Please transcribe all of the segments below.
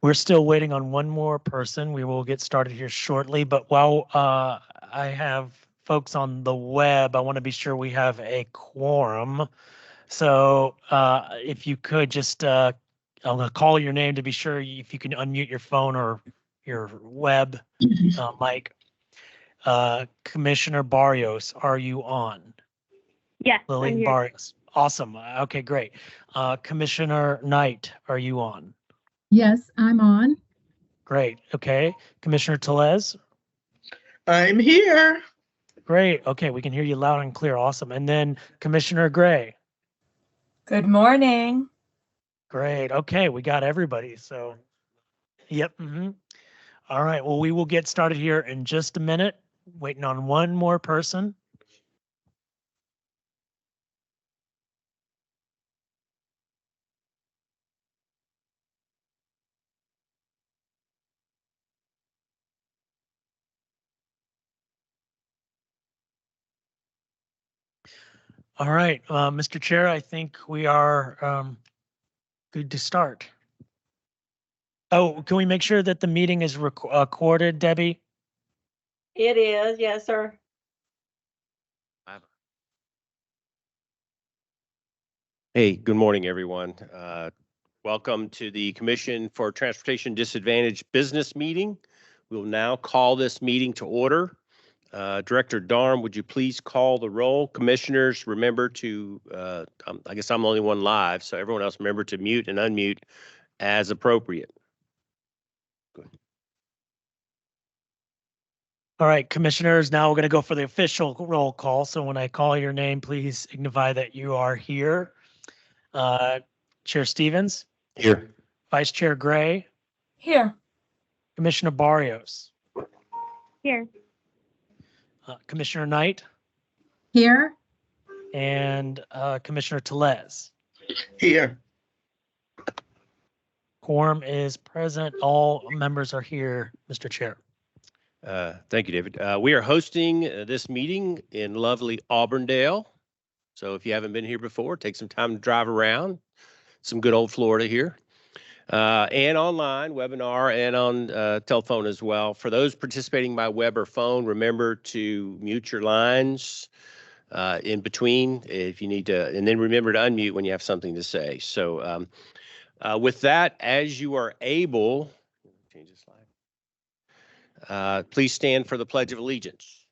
We're still waiting on one more person. We will get started here shortly, but while I have folks on the web, I want to be sure we have a quorum. So if you could just, I'm going to call your name to be sure if you can unmute your phone or your web mic. Commissioner Barrios, are you on? Yes, Lillian I'm here. Barrios. Awesome. Okay, great. Commissioner Knight, are you on? Yes, I'm on. Great. Okay. Commissioner Tellez? I'm here. Great. Okay, we can hear you loud and clear. Awesome. And then Commissioner Gray? Good morning. Great. Okay, we got everybody. So, yep. All right. Well, we will get started here in just a minute. Waiting on one more person. All right, Mr. Chair, I think we are good to start. Oh, can we make sure that the meeting is recorded, Debbie? It is, yes, sir. Hey, good morning, everyone. Welcome to the Commission for Transportation Disadvantaged Business meeting. We'll now call this meeting to order. Director Darm, would you please call the roll? Commissioners, remember to, I guess I'm the only one live, so everyone else remember to mute and unmute as appropriate. Good. All right, commissioners, now we're going to go for the official roll call. So when I call your name, please signify that you are here. Chair Stevens? Here. Vice Chair Gray? Here. Commissioner Barrios? Here. Commissioner Knight? Here. And Commissioner Tellez? Here. Quorum is present. All members are here, Mr. Chair. Thank you, David. We are hosting this meeting in lovely Auburndale. So if you haven't been here before, take some time to drive around. Some good old Florida here. And online, webinar, and on telephone as well. For those participating by web or phone, remember to mute your lines in between if you need to, and then remember to unmute when you have something to say. So with that, as you are able, change the slide. Please stand for the Pledge of Allegiance.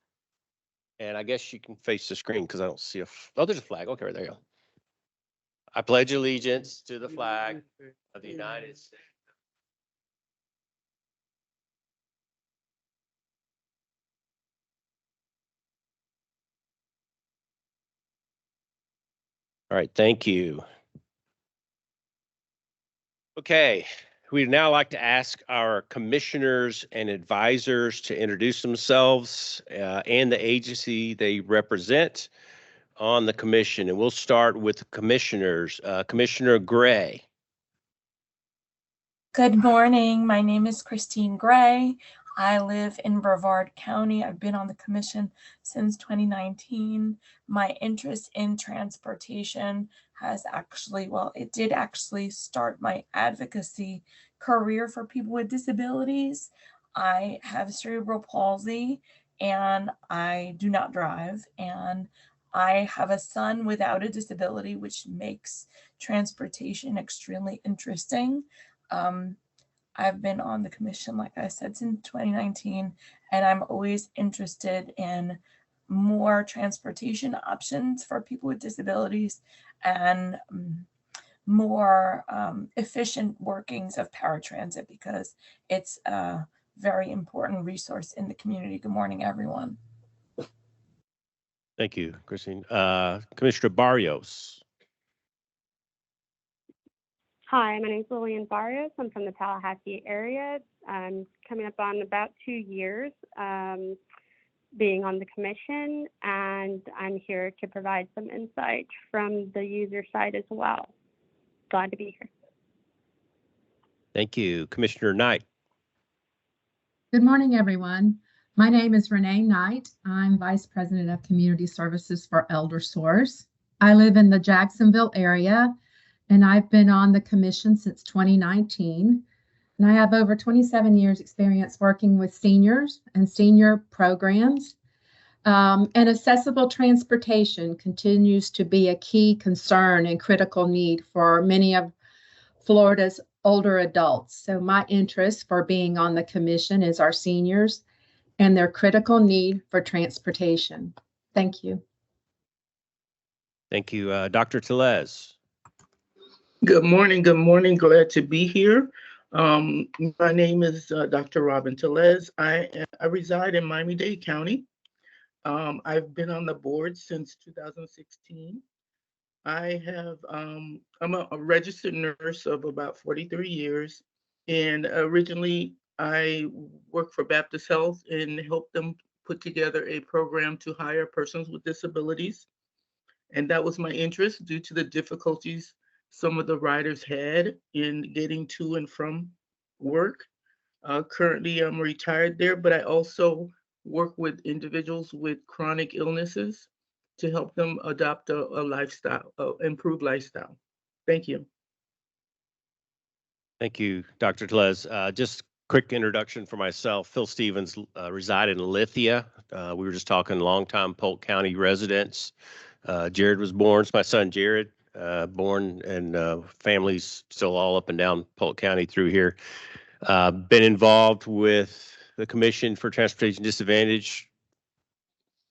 And I guess you can face the screen because I don't see oh, there's a flag. Okay, there you go. I pledge allegiance to the flag of the United States. All right, thank you. Okay, we'd now like to ask our commissioners and advisors to introduce themselves and the agency they represent on the commission. And we'll start with the commissioners. Commissioner Gray. Good morning. My name is Christine Gray. I live in Brevard County. I've been on the commission since 2019. My interest in transportation has actually, well, it did actually start my advocacy career for people with disabilities. I have cerebral palsy and I do not drive, and I have a son without a disability, which makes transportation extremely interesting. I've been on the commission, like I said, since 2019, and I'm always interested in more transportation options for people with disabilities and more efficient workings of paratransit, because it's a very important resource in the community. Good morning, everyone. Thank you, Christine. Commissioner Barrios. Hi, my name is Lillian Barrios. I'm from the Tallahassee area. I'm coming up on about 2 years being on the commission, and I'm here to provide some insight from the user side as well. Glad to be here. Thank you. Commissioner Knight. Good morning, everyone. My name is Renee Knight. I'm Vice President of Community Services for Elder Source. I live in the Jacksonville area, and I've been on the commission since 2019. and I have over 27 years experience working with seniors and senior programs. And accessible transportation continues to be a key concern and critical need for many of Florida's older adults. So my interest for being on the commission is our seniors and their critical need for transportation. Thank you. Thank you. Dr. Tellez. Good morning. Good morning. Glad to be here. My name is Dr. Robin Tellez. I reside in Miami-Dade County. I've been on the board since 2016. I'm a registered nurse of about 43 years. And originally I worked for Baptist Health and helped them put together a program to hire persons with disabilities. And that was my interest due to the difficulties some of the riders had in getting to and from work. Currently, I'm retired there, but I also work with individuals with chronic illnesses to help them adopt a lifestyle, improved lifestyle. Thank you. Thank you, Dr. Tellez. Just quick introduction for myself. Phil Stevens reside in Lithia. We were just talking longtime Polk County residents. Jared was born. It's my son, Jared, born, and families still all up and down Polk County through here. Been involved with the Commission for Transportation Disadvantage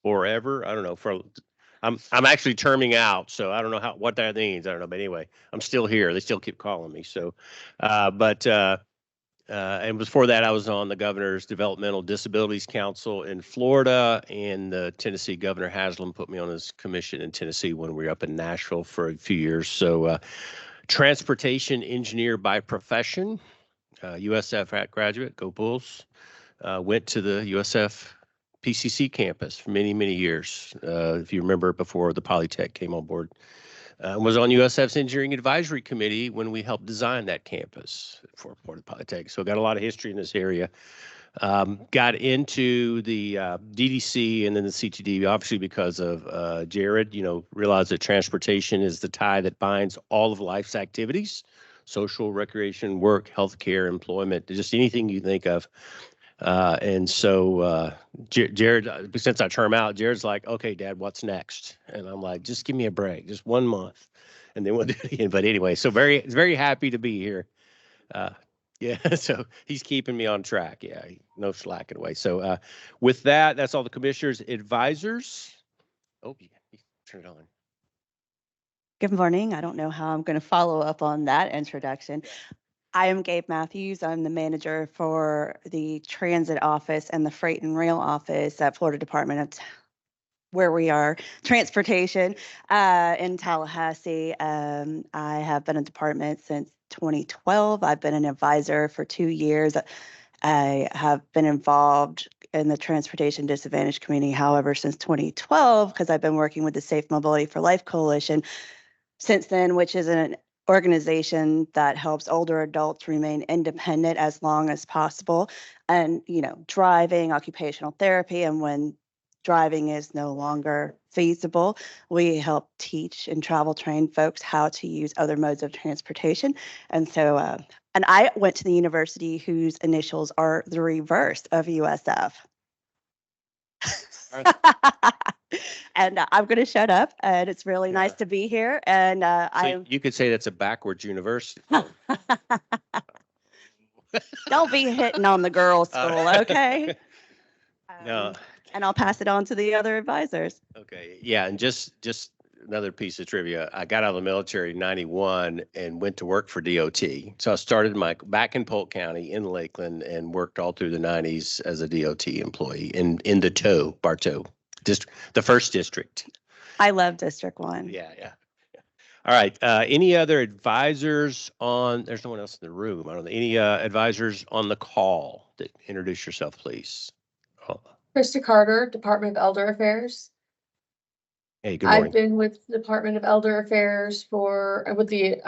forever. I don't know. I'm actually terming out, so I don't know what that means. I don't know, but anyway, I'm still here. They still keep calling me. So, and before that, I was on the Governor's Developmental Disabilities Council in Florida, and the Tennessee Governor Haslam put me on his commission in Tennessee when we were up in Nashville for a few years. So, transportation engineer by profession, USF graduate, go Bulls. Went to the USF PCC campus for many, many years. If you remember, before the Polytech came on board. Was on USF's Engineering Advisory Committee when we helped design that campus for the Polytech. So got a lot of history in this area. Got into the DDC and then the CTD, obviously because of Jared, realized that transportation is the tie that binds all of life's activities, social, recreation, work, healthcare, employment, just anything you think of. And so Jared, since I term out, Jared's like, okay, Dad, what's next? And I'm like, just give me a break, just 1 month, and then we'll do it again. But anyway, so very happy to be here. Yeah, so he's keeping me on track. Yeah, no slacking away. So with that, that's all the commissioners' advisors. Oh, yeah, turn it on. Good morning. I don't know how I'm going to follow up on that introduction. I am Gabe Matthews. I'm the manager for the transit office and the freight and rail office at Florida Department of where we are, transportation in Tallahassee. I have been in department since 2012. I've been an advisor for 2 years. I have been involved in the Transportation Disadvantaged community, however, since 2012, because I've been working with the Safe Mobility for Life Coalition since then, which is an organization that helps older adults remain independent as long as possible. And, driving, occupational therapy, and when driving is no longer feasible, we help teach and travel train folks how to use other modes of transportation. And so, and I went to the university whose initials are the reverse of USF. And I'm going to shut up, and it's really nice to be here. And so you could say that's a backwards university. Don't be hitting on the girls' school, okay? No. And I'll pass it on to the other advisors. Okay, yeah, and just another piece of trivia. I got out of the military in '91 and went to work for DOT. So I started back in Polk County in Lakeland and worked all through the '90s as a DOT employee in the Bartow district, the first district. I love District 1. Yeah. All right. Any other advisors on? There's no one else in the room. I don't know. Any advisors on the call? Introduce yourself, please. Oh. Krista Carter, Department of Elder Affairs. Hey, good morning. I've been with the Department of Elder Affairs with the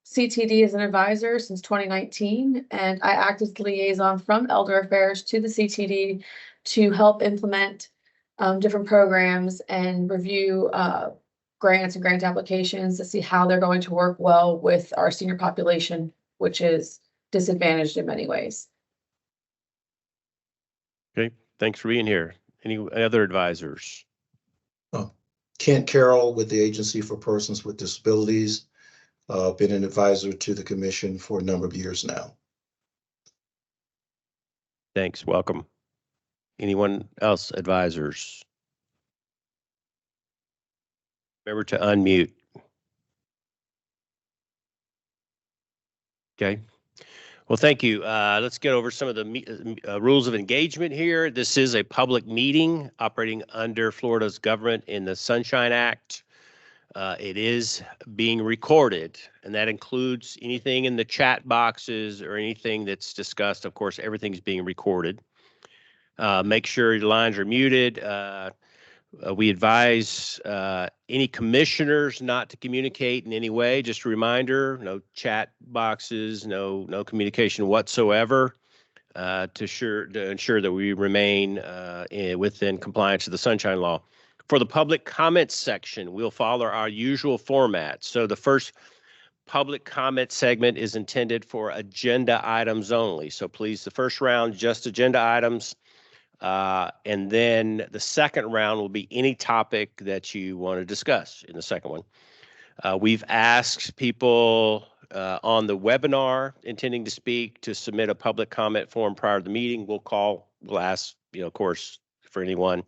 CTD as an advisor since 2019, and I act as the liaison from Elder Affairs to the CTD to help implement different programs and review grants and grant applications to see how they're going to work well with our senior population, which is disadvantaged in many ways. Okay, thanks for being here. Any other advisors? Kent Carroll with the Agency for Persons with Disabilities. Been an advisor to the commission for a number of years now. Thanks, welcome. Anyone else, advisors? Remember to unmute. Okay. Well, thank you. Let's get over some of the rules of engagement here. This is a public meeting operating under Florida's government in the Sunshine Act. It is being recorded, and that includes anything in the chat boxes or anything that's discussed. Of course, everything's being recorded. Make sure your lines are muted. We advise any commissioners not to communicate in any way. Just a reminder, no chat boxes, no communication whatsoever to ensure that we remain within compliance with the Sunshine Law. For the public comments section, we'll follow our usual format. So the first public comment segment is intended for agenda items only. So please, the first round, just agenda items. And then the second round will be any topic that you want to discuss in the second one. We've asked people on the webinar intending to speak to submit a public comment form prior to the meeting. We'll ask, of course, for anyone.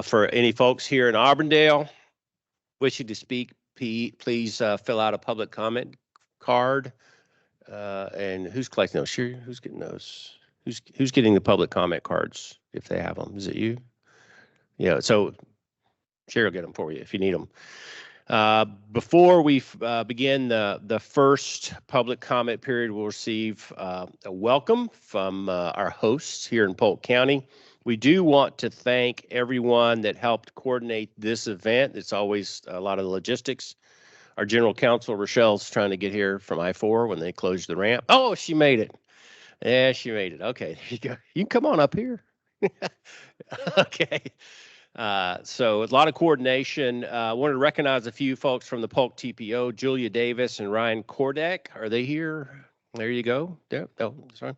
For any folks here in Auburndale wishing to speak, please fill out a public comment card. And who's collecting those? Sure, who's getting those? Who's getting the public comment cards if they have them? Is it you? Yeah, so Sherry will get them for you if you need them. Before we begin the first public comment period, we'll receive a welcome from our hosts here in Polk County. We do want to thank everyone that helped coordinate this event. It's always a lot of logistics. Our general counsel, Rochelle's trying to get here from I-4 when they closed the ramp. Oh, she made it. Yeah, she made it. Okay, there you go. You can come on up here. Okay. So a lot of coordination. I wanted to recognize a few folks from the Polk TPO, Julia Davis and Ryan Kordek. Are they here? There you go. Yeah. Oh, sorry.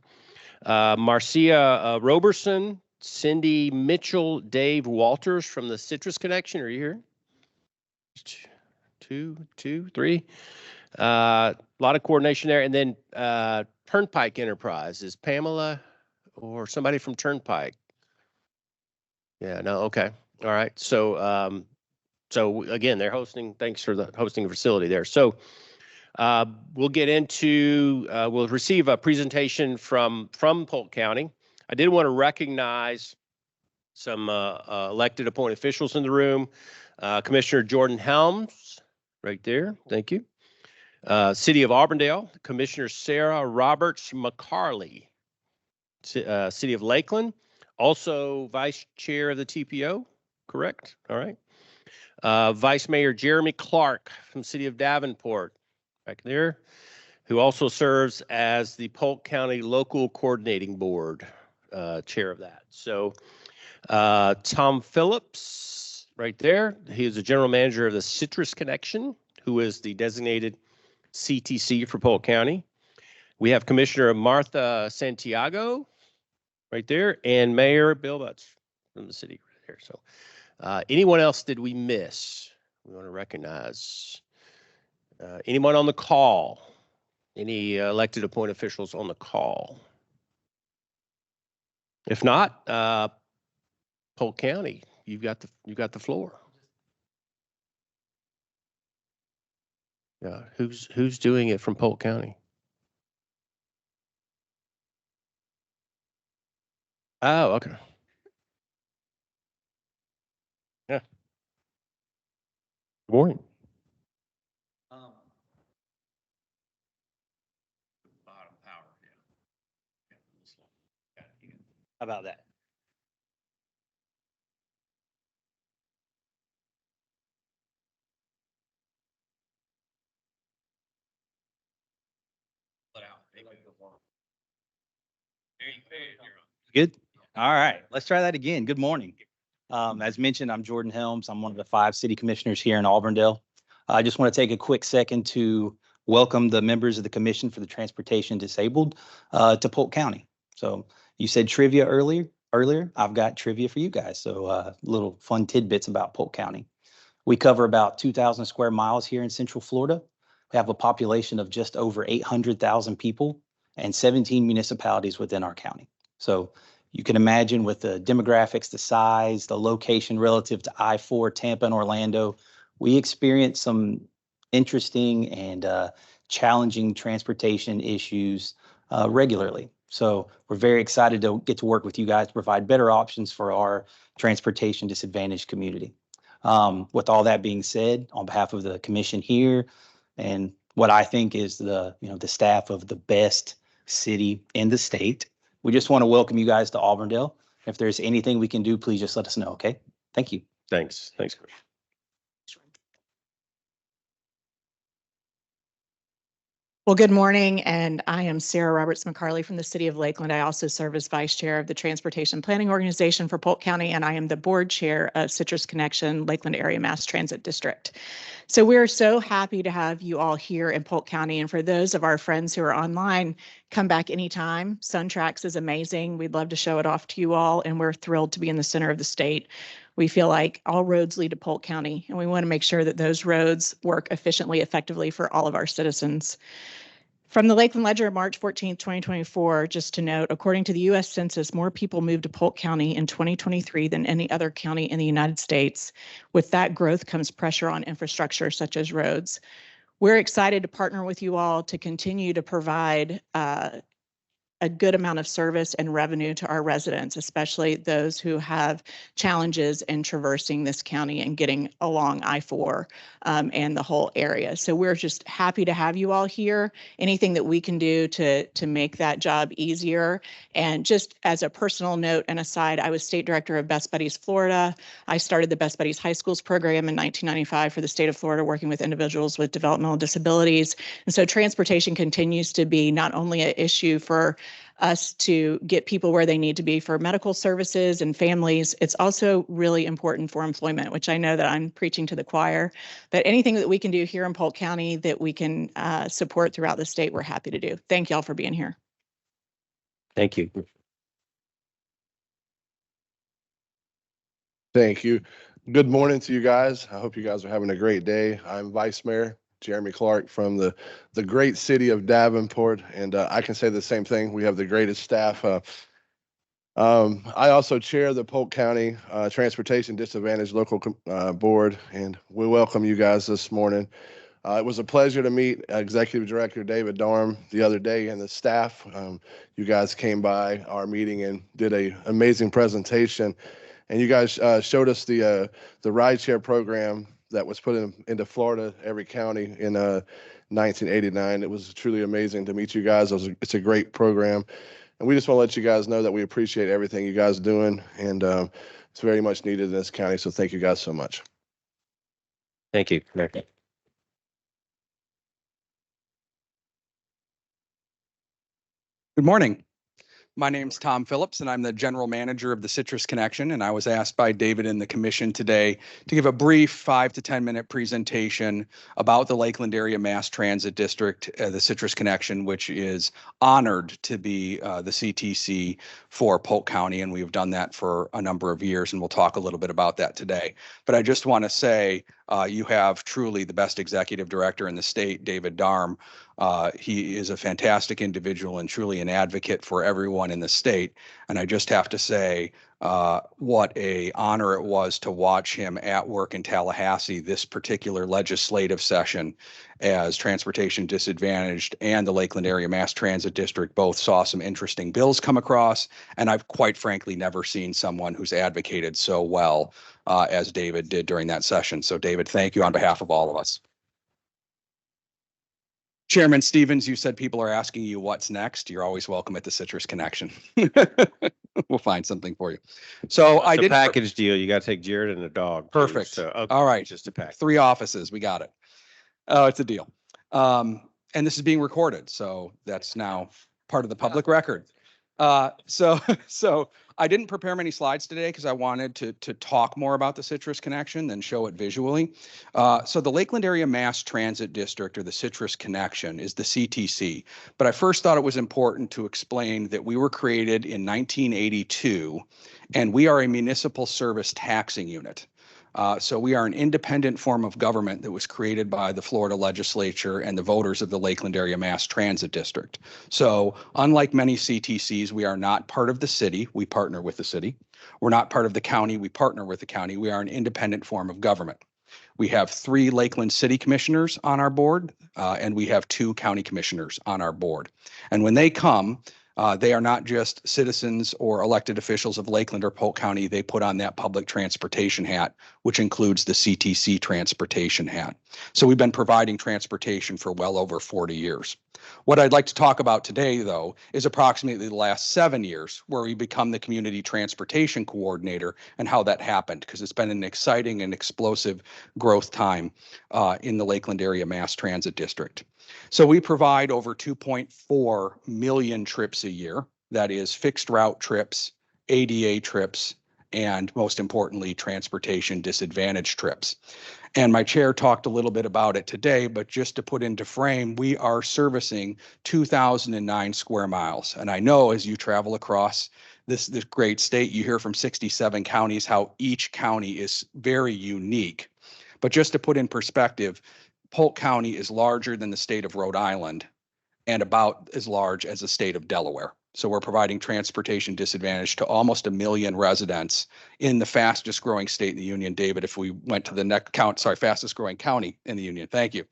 Marcia Roberson, Cindy Mitchell, Dave Walters from the Citrus Connection. Are you here? Two, three. A lot of coordination there. And then Turnpike Enterprise. Is Pamela or somebody from Turnpike? Yeah, no, okay. All right. So so again, they're hosting. Thanks for the hosting facility there. So we'll get into, we'll receive a presentation from Polk County. I did want to recognize some elected appointed officials in the room. Commissioner Jordan Helms, right there. Thank you. City of Auburndale, Commissioner Sarah Roberts McCarley. City of Lakeland, also Vice Chair of the TPO, correct? All right. Vice Mayor Jeremy Clark from City of Davenport, back there, who also serves as the Polk County Local Coordinating Board chair of that. So Tom Phillips, right there, he is the general manager of the Citrus Connection, who is the designated CTC for Polk County. We have Commissioner Martha Santiago right there, and Mayor Bill Butts from the city right there. So anyone else did we miss? We want to recognize anyone on the call, any elected appointed officials on the call. If not, Polk County, you've got the floor. Yeah, who's doing it from Polk County? Oh, okay. Yeah. Good morning. Bottom power. Yeah. How about that? Good. All right, let's try that again. Good morning. As mentioned, I'm Jordan Helms. I'm one of the 5 city commissioners here in Auburndale. I just want to take a quick second to welcome the members of the Commission for the Transportation Disabled to Polk County. So you said trivia earlier. I've got trivia for you guys. So little fun tidbits about Polk County. We cover about 2,000 square miles here in Central Florida. We have a population of just over 800,000 people and 17 municipalities within our county. So you can imagine with the demographics, the size, the location relative to I-4, Tampa and Orlando, we experience some interesting and challenging transportation issues regularly. So we're very excited to get to work with you guys to provide better options for our transportation disadvantaged community. With all that being said, on behalf of the commission here and what I think is the staff of the best city in the state, we just want to welcome you guys to Auburndale. If there's anything we can do, please just let us know. Okay. Thank you. Thanks. Chris. Well, good morning, and I am Sarah Roberts McCarley from the City of Lakeland. I also serve as Vice Chair of the Transportation Planning Organization for Polk County, and I am the Board Chair of Citrus Connection Lakeland Area Mass Transit District. So we're so happy to have you all here in Polk County, and for those of our friends who are online, come back anytime. SunTrax is amazing. We'd love to show it off to you all, and we're thrilled to be in the center of the state. We feel like all roads lead to Polk County, and we want to make sure that those roads work efficiently, effectively for all of our citizens. From the Lakeland Ledger of March 14, 2024, just to note, according to the U.S. Census, more people moved to Polk County in 2023 than any other county in the United States. With that growth comes pressure on infrastructure such as roads. We're excited to partner with you all to continue to provide a good amount of service and revenue to our residents, especially those who have challenges in traversing this county and getting along I-4 and the whole area. So we're just happy to have you all here. Anything that we can do to make that job easier. And just as a personal note and aside, I was state director of Best Buddies Florida. I started the Best Buddies High Schools program in 1995 for the state of Florida, working with individuals with developmental disabilities. And so transportation continues to be not only an issue for us to get people where they need to be for medical services and families, it's also really important for employment, which I know that I'm preaching to the choir. But anything that we can do here in Polk County that we can support throughout the state, we're happy to do. Thank y'all for being here. Thank you. Thank you. Good morning to you guys. I hope you guys are having a great day. I'm Vice Mayor Jeremy Clark from the great city of Davenport, and I can say the same thing. We have the greatest staff. I also chair the Polk County Transportation Disadvantaged Local Board, and we welcome you guys this morning. It was a pleasure to meet Executive Director David Darm the other day and the staff. You guys came by our meeting and did an amazing presentation, and you guys showed us the rideshare program that was put into Florida, every county in 1989. It was truly amazing to meet you guys. It's a great program. And we just want to let you guys know that we appreciate everything you guys are doing, and it's very much needed in this county. So thank you guys so much. Thank you. Good morning. My name's Tom Phillips, and I'm the general manager of the Citrus Connection. And I was asked by David and the commission today to give a brief 5 to 10 minute presentation about the Lakeland Area Mass Transit District, the Citrus Connection, which is honored to be the CTC for Polk County. And we've done that for a number of years, and we'll talk a little bit about that today. But I just want to say you have truly the best executive director in the state, David Darm. He is a fantastic individual and truly an advocate for everyone in the state. And I just have to say what a honor it was to watch him at work in Tallahassee this particular legislative session, as Transportation Disadvantaged and the Lakeland Area Mass Transit District both saw some interesting bills come across. And I've quite frankly never seen someone who's advocated so well as David did during that session. So David, thank you on behalf of all of us. Chairman Stevens, you said people are asking you what's next. You're always welcome at the Citrus Connection. We'll find something for you. So I did a package deal. You got to take Jared and a dog. Perfect. So, okay, all right. Just a pack. 3 offices. We got it. Oh, it's a deal. And this is being recorded. So that's now part of the public record. So I didn't prepare many slides today because I wanted to talk more about the Citrus Connection than show it visually. So the Lakeland Area Mass Transit District, or the Citrus Connection, is the CTC. But I first thought it was important to explain that we were created in 1982, and we are a municipal service taxing unit. So we are an independent form of government that was created by the Florida legislature and the voters of the Lakeland Area Mass Transit District. So unlike many CTCs, we are not part of the city. We partner with the city. We're not part of the county. We partner with the county. We are an independent form of government. We have 3 Lakeland City Commissioners on our board, and we have 2 county commissioners on our board. And when they come, they are not just citizens or elected officials of Lakeland or Polk County. They put on that public transportation hat, which includes the CTC transportation hat. So we've been providing transportation for well over 40 years. What I'd like to talk about today, though, is approximately the last 7 years where we become the community transportation coordinator and how that happened, because it's been an exciting and explosive growth time in the Lakeland Area Mass Transit District. So we provide over 2.4 million trips a year. That is fixed route trips, ADA trips, and most importantly, transportation disadvantage trips. And my chair talked a little bit about it today, but just to put into frame, we are servicing 2,009 square miles. And I know as you travel across this great state, you hear from 67 counties how each county is very unique. But just to put in perspective, Polk County is larger than the state of Rhode Island and about as large as the state of Delaware. So we're providing transportation disadvantage to almost 1 million residents in the fastest growing state in the union. David, if we went to the next count, sorry, fastest growing county in the union. Thank you.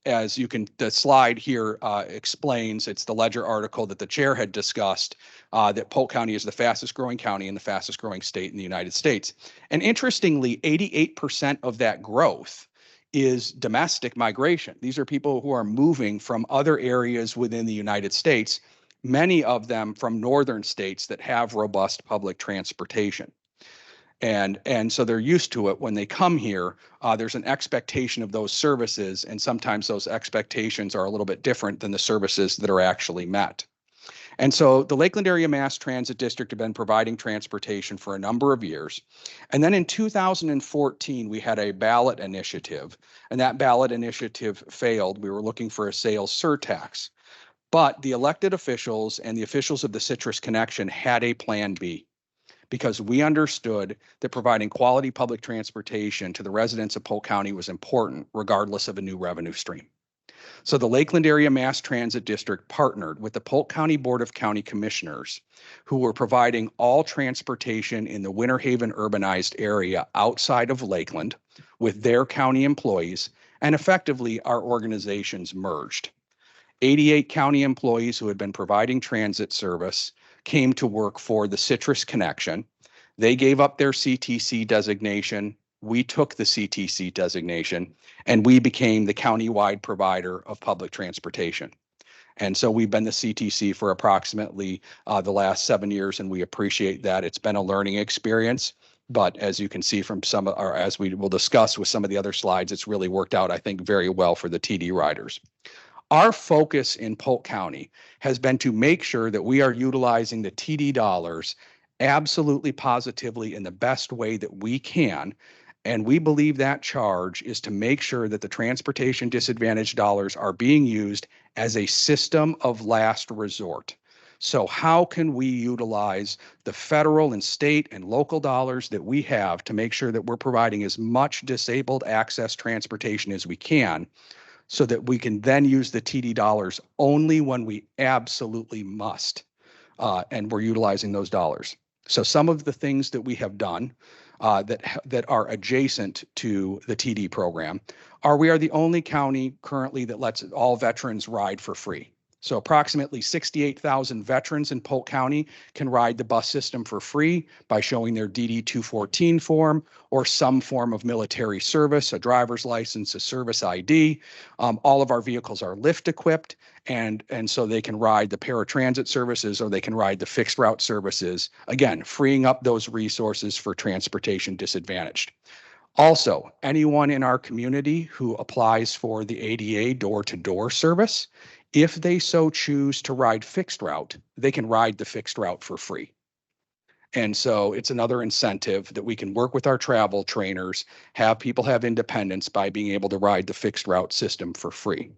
As you can, the slide here explains, it's the Ledger article that the chair had discussed, that Polk County is the fastest growing county and the fastest growing state in the United States. And interestingly, 88% of that growth is domestic migration. These are people who are moving from other areas within the United States, many of them from northern states that have robust public transportation. And so they're used to it. When they come here, there's an expectation of those services, and sometimes those expectations are a little bit different than the services that are actually met. And so the Lakeland Area Mass Transit District have been providing transportation for a number of years. And then in 2014, we had a ballot initiative, and that ballot initiative failed. We were looking for a sales surtax. But the elected officials and the officials of the Citrus Connection had a plan B, because we understood that providing quality public transportation to the residents of Polk County was important, regardless of a new revenue stream. So the Lakeland Area Mass Transit District partnered with the Polk County Board of County Commissioners, who were providing all transportation in the Winter Haven urbanized area outside of Lakeland with their county employees, and effectively our organizations merged. 88 county employees who had been providing transit service came to work for the Citrus Connection. They gave up their CTC designation. We took the CTC designation, and we became the countywide provider of public transportation. And so we've been the CTC for approximately the last 7 years, and we appreciate that. It's been a learning experience, but as you can see from some, or as we will discuss with some of the other slides, it's really worked out, I think, very well for the TD riders. Our focus in Polk County has been to make sure that we are utilizing the TD dollars absolutely positively in the best way that we can. And we believe that charge is to make sure that the transportation disadvantaged dollars are being used as a system of last resort. So how can we utilize the federal and state and local dollars that we have to make sure that we're providing as much disabled access transportation as we can, so that we can then use the TD dollars only when we absolutely must, and we're utilizing those dollars. So some of the things that we have done that are adjacent to the TD program are, we are the only county currently that lets all veterans ride for free. So approximately 68,000 veterans in Polk County can ride the bus system for free by showing their DD 214 form or some form of military service, a driver's license, a service ID. All of our vehicles are lift equipped, and so they can ride the paratransit services or they can ride the fixed route services, again, freeing up those resources for transportation disadvantaged. Also, anyone in our community who applies for the ADA door-to-door service, If they so choose to ride fixed route, they can ride the fixed route for free. And so it's another incentive that we can work with our travel trainers, have people have independence by being able to ride the fixed route system for free.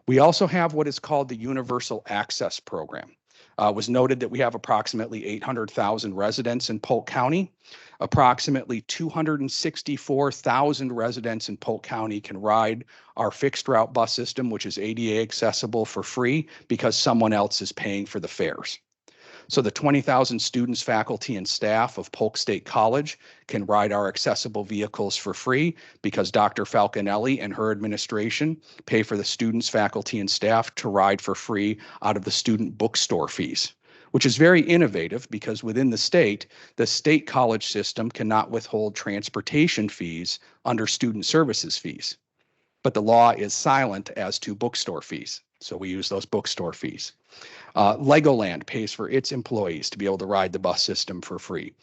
We also have what is called the Universal Access Program. It was noted that we have approximately 800,000 residents in Polk County. Approximately 264,000 residents in Polk County can ride our fixed route bus system, which is ADA accessible for free because someone else is paying for the fares. So the 20,000 students, faculty, and staff of Polk State College can ride our accessible vehicles for free because Dr. Falconelli and her administration pay for the students, faculty, and staff to ride for free out of the student bookstore fees, which is very innovative because within the state college system cannot withhold transportation fees under student services fees. But the law is silent as to bookstore fees. So we use those bookstore fees. Legoland pays for its employees to be able to ride the bus system for free.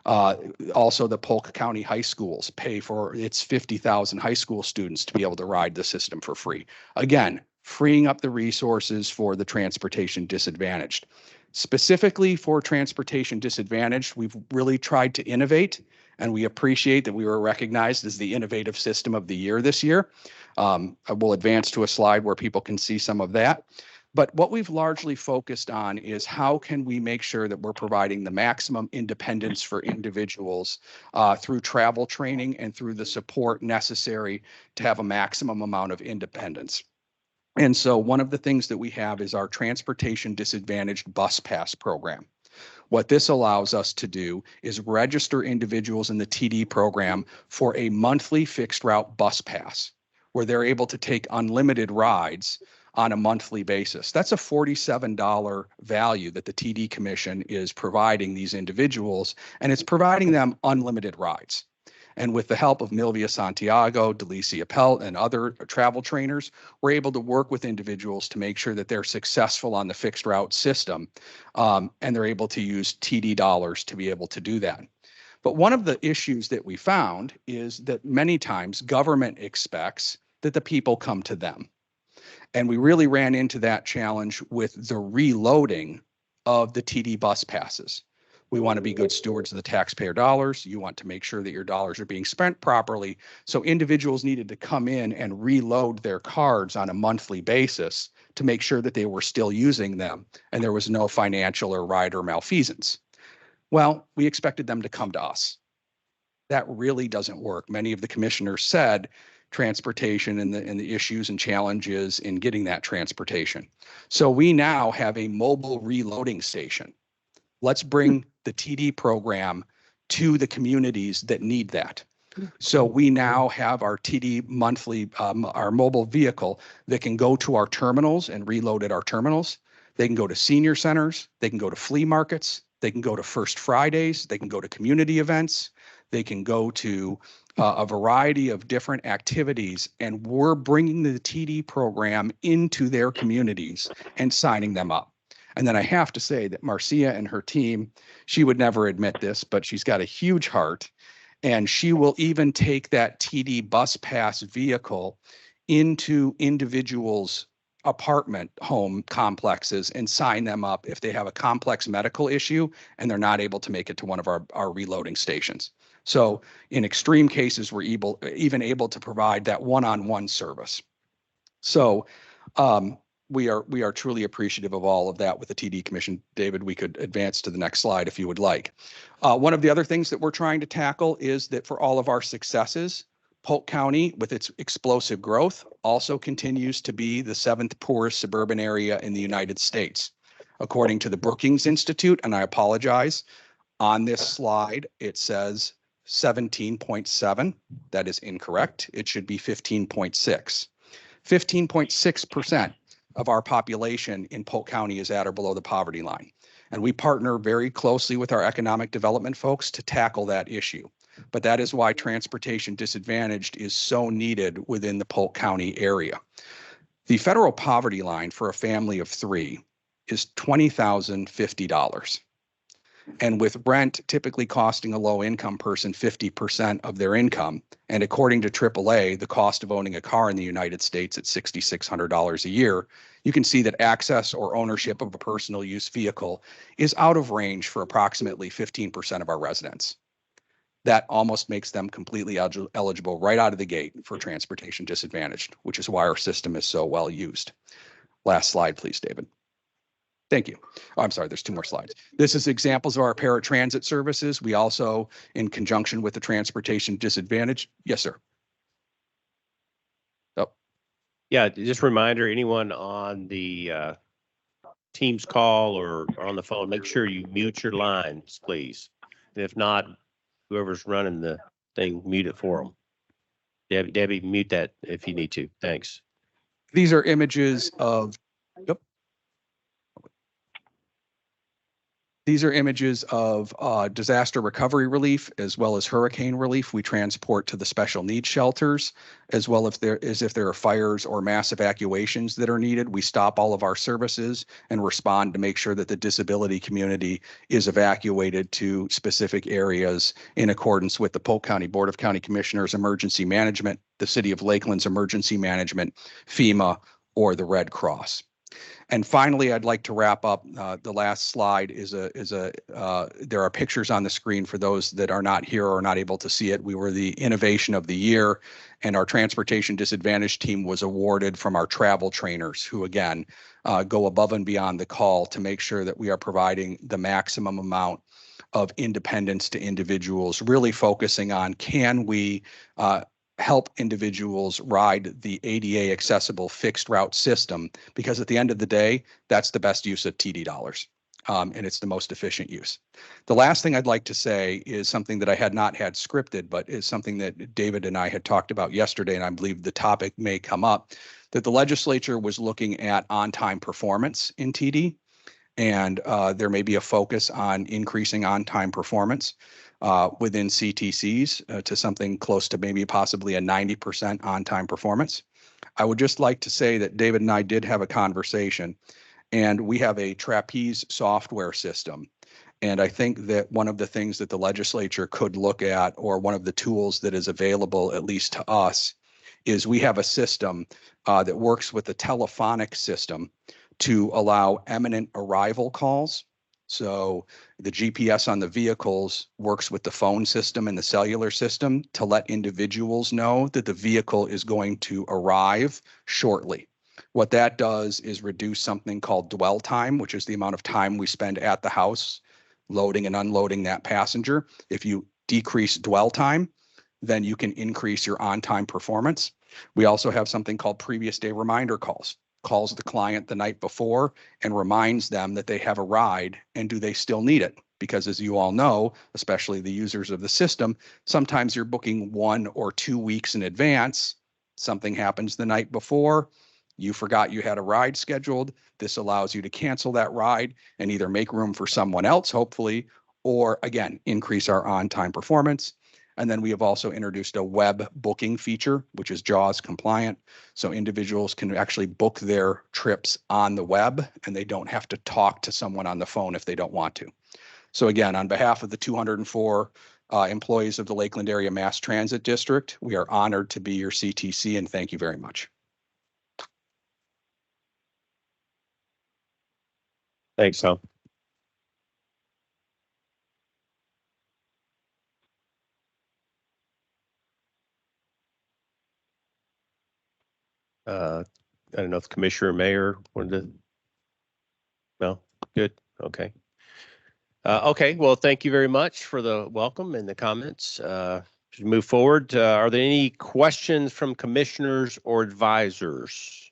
Also, the Polk County high schools pay for its 50,000 high school students to be able to ride the system for free. Again, freeing up the resources for the transportation disadvantaged. Specifically for transportation disadvantaged, we've really tried to innovate, and we appreciate that we were recognized as the Innovative System of the Year this year. I will advance to a slide where people can see some of that. But what we've largely focused on is how can we make sure that we're providing the maximum independence for individuals through travel training and through the support necessary to have a maximum amount of independence. And so one of the things that we have is our Transportation Disadvantaged Bus Pass program. What this allows us to do is register individuals in the TD program for a monthly fixed route bus pass, where they're able to take unlimited rides on a monthly basis. That's a $47 value that the TD Commission is providing these individuals, and it's providing them unlimited rides. And with the help of Milvia Santiago, Delicia Pelt, and other travel trainers, we're able to work with individuals to make sure that they're successful on the fixed route system, and they're able to use TD dollars to be able to do that. But one of the issues that we found is that many times government expects that the people come to them. And we really ran into that challenge with the reloading of the TD bus passes. We want to be good stewards of the taxpayer dollars. You want to make sure that your dollars are being spent properly. So individuals needed to come in and reload their cards on a monthly basis to make sure that they were still using them and there was no financial or rider malfeasance. Well, we expected them to come to us. That really doesn't work. Many of the commissioners said transportation and the issues and challenges in getting that transportation. So we now have a mobile reloading station. Let's bring the TD program to the communities that need that. So we now have our TD monthly, our mobile vehicle that can go to our terminals and reload at our terminals. They can go to senior centers. They can go to flea markets. They can go to First Fridays. They can go to community events. They can go to a variety of different activities, and we're bringing the TD program into their communities and signing them up. And then I have to say that Marcia and her team, she would never admit this, but she's got a huge heart, and she will even take that TD bus pass vehicle into individuals' apartment home complexes and sign them up if they have a complex medical issue and they're not able to make it to one of our reloading stations. So in extreme cases, we're even able to provide that one-on-one service. So we are truly appreciative of all of that with the TD Commission. David, we could advance to the next slide if you would like. One of the other things that we're trying to tackle is that for all of our successes, Polk County, with its explosive growth, also continues to be the 7th poorest suburban area in the United States. According to the Brookings Institute, and I apologize, on this slide, it says 17.7. That is incorrect. It should be 15.6. 15.6% of our population in Polk County is at or below the poverty line. And we partner very closely with our economic development folks to tackle that issue. But that is why transportation disadvantaged is so needed within the Polk County area. The federal poverty line for a family of 3 is $20,050. And with rent typically costing a low income person 50% of their income, and according to AAA, the cost of owning a car in the United States at $6,600 a year, you can see that access or ownership of a personal use vehicle is out of range for approximately 15% of our residents. That almost makes them completely eligible right out of the gate for transportation disadvantaged, which is why our system is so well used. Last slide, please, David. Thank you. Oh, I'm sorry, there's 2 more slides. This is examples of our paratransit services. We also, in conjunction with the transportation disadvantaged. Yes, sir. Oh, Yeah, just a reminder, anyone on the Teams call or on the phone, make sure you mute your lines, please. And if not, whoever's running the thing, mute it for them. Debbie, mute that if you need to. Thanks. these are images of, yep. These are images of disaster recovery relief as well as hurricane relief we transport to the special needs shelters, as well if there are fires or mass evacuations that are needed. We stop all of our services and respond to make sure that the disability community is evacuated to specific areas in accordance with the Polk County Board of County Commissioners Emergency Management, the City of Lakeland's Emergency Management, FEMA, or the Red Cross. And finally, I'd like to wrap up. The last slide there are pictures on the screen for those that are not here or not able to see it. We were the Innovation of the Year, and our Transportation Disadvantaged team was awarded from our travel trainers, who again go above and beyond the call to make sure that we are providing the maximum amount of independence to individuals, really focusing on can we help individuals ride the ADA accessible fixed route system, because at the end of the day, that's the best use of TD dollars. And it's the most efficient use. The last thing I'd like to say is something that I had not had scripted, but is something that David and I had talked about yesterday, and I believe the topic may come up, that the legislature was looking at on-time performance in TD, and there may be a focus on increasing on-time performance within CTCs to something close to maybe possibly a 90% on-time performance. I would just like to say that David and I did have a conversation, and we have a trapeze software system. And I think that one of the things that the legislature could look at, or one of the tools that is available, at least to us, is we have a system that works with the telephonic system to allow imminent arrival calls. So the GPS on the vehicles works with the phone system and the cellular system to let individuals know that the vehicle is going to arrive shortly. What that does is reduce something called dwell time, which is the amount of time we spend at the house loading and unloading that passenger. If you decrease dwell time, then you can increase your on-time performance. We also have something called previous day reminder calls. Calls the client the night before and reminds them that they have a ride and do they still need it? Because as you all know, especially the users of the system, sometimes you're booking 1 or 2 weeks in advance. Something happens the night before. You forgot you had a ride scheduled. This allows you to cancel that ride and either make room for someone else, hopefully, or again, increase our on-time performance. And then we have also introduced a web booking feature, which is JAWS compliant. So individuals can actually book their trips on the web and they don't have to talk to someone on the phone if they don't want to. So again, on behalf of the 204 employees of the Lakeland Area Mass Transit District, we are honored to be your CTC, and thank you very much. Thanks, Tom. I don't know if Commissioner or Mayor wanted to. No, good. Okay. Okay. Well, thank you very much for the welcome and the comments. To move forward, are there any questions from commissioners or advisors?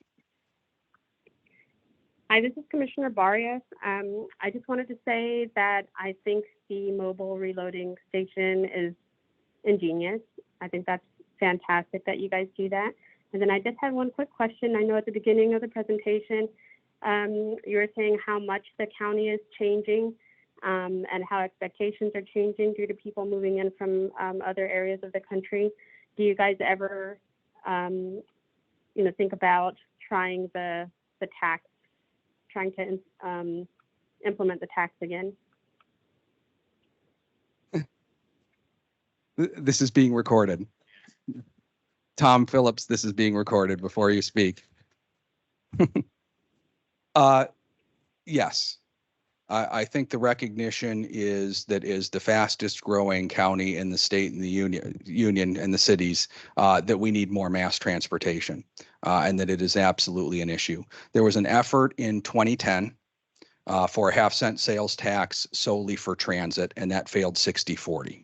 Hi, this is Commissioner Barrios. I just wanted to say that I think the mobile reloading station is ingenious. I think that's fantastic that you guys do that. And then I just had one quick question. I know at the beginning of the presentation, you were saying how much the county is changing and how expectations are changing due to people moving in from other areas of the country. Do you guys ever, think about trying the tax, trying to implement the tax again? This is being recorded. Tom Phillips, this is being recorded before you speak. Yes. I think the recognition is that is the fastest growing county in the state and the union and the cities, that we need more mass transportation, and that it is absolutely an issue. There was an effort in 2010 for a half-cent sales tax solely for transit, and that failed 60-40.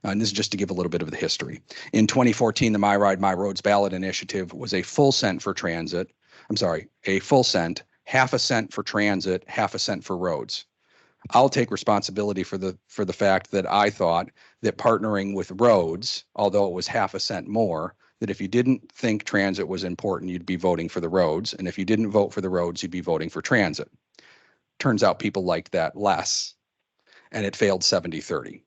And this is just to give a little bit of the history. In 2014, the My Ride, My Roads ballot initiative was a full cent for transit. I'm sorry, a full cent, half a cent for transit, half a cent for roads. I'll take responsibility for the fact that I thought that partnering with roads, although it was half a cent more, that if you didn't think transit was important, you'd be voting for the roads. And if you didn't vote for the roads, you'd be voting for transit. Turns out people liked that less, and it failed 70-30.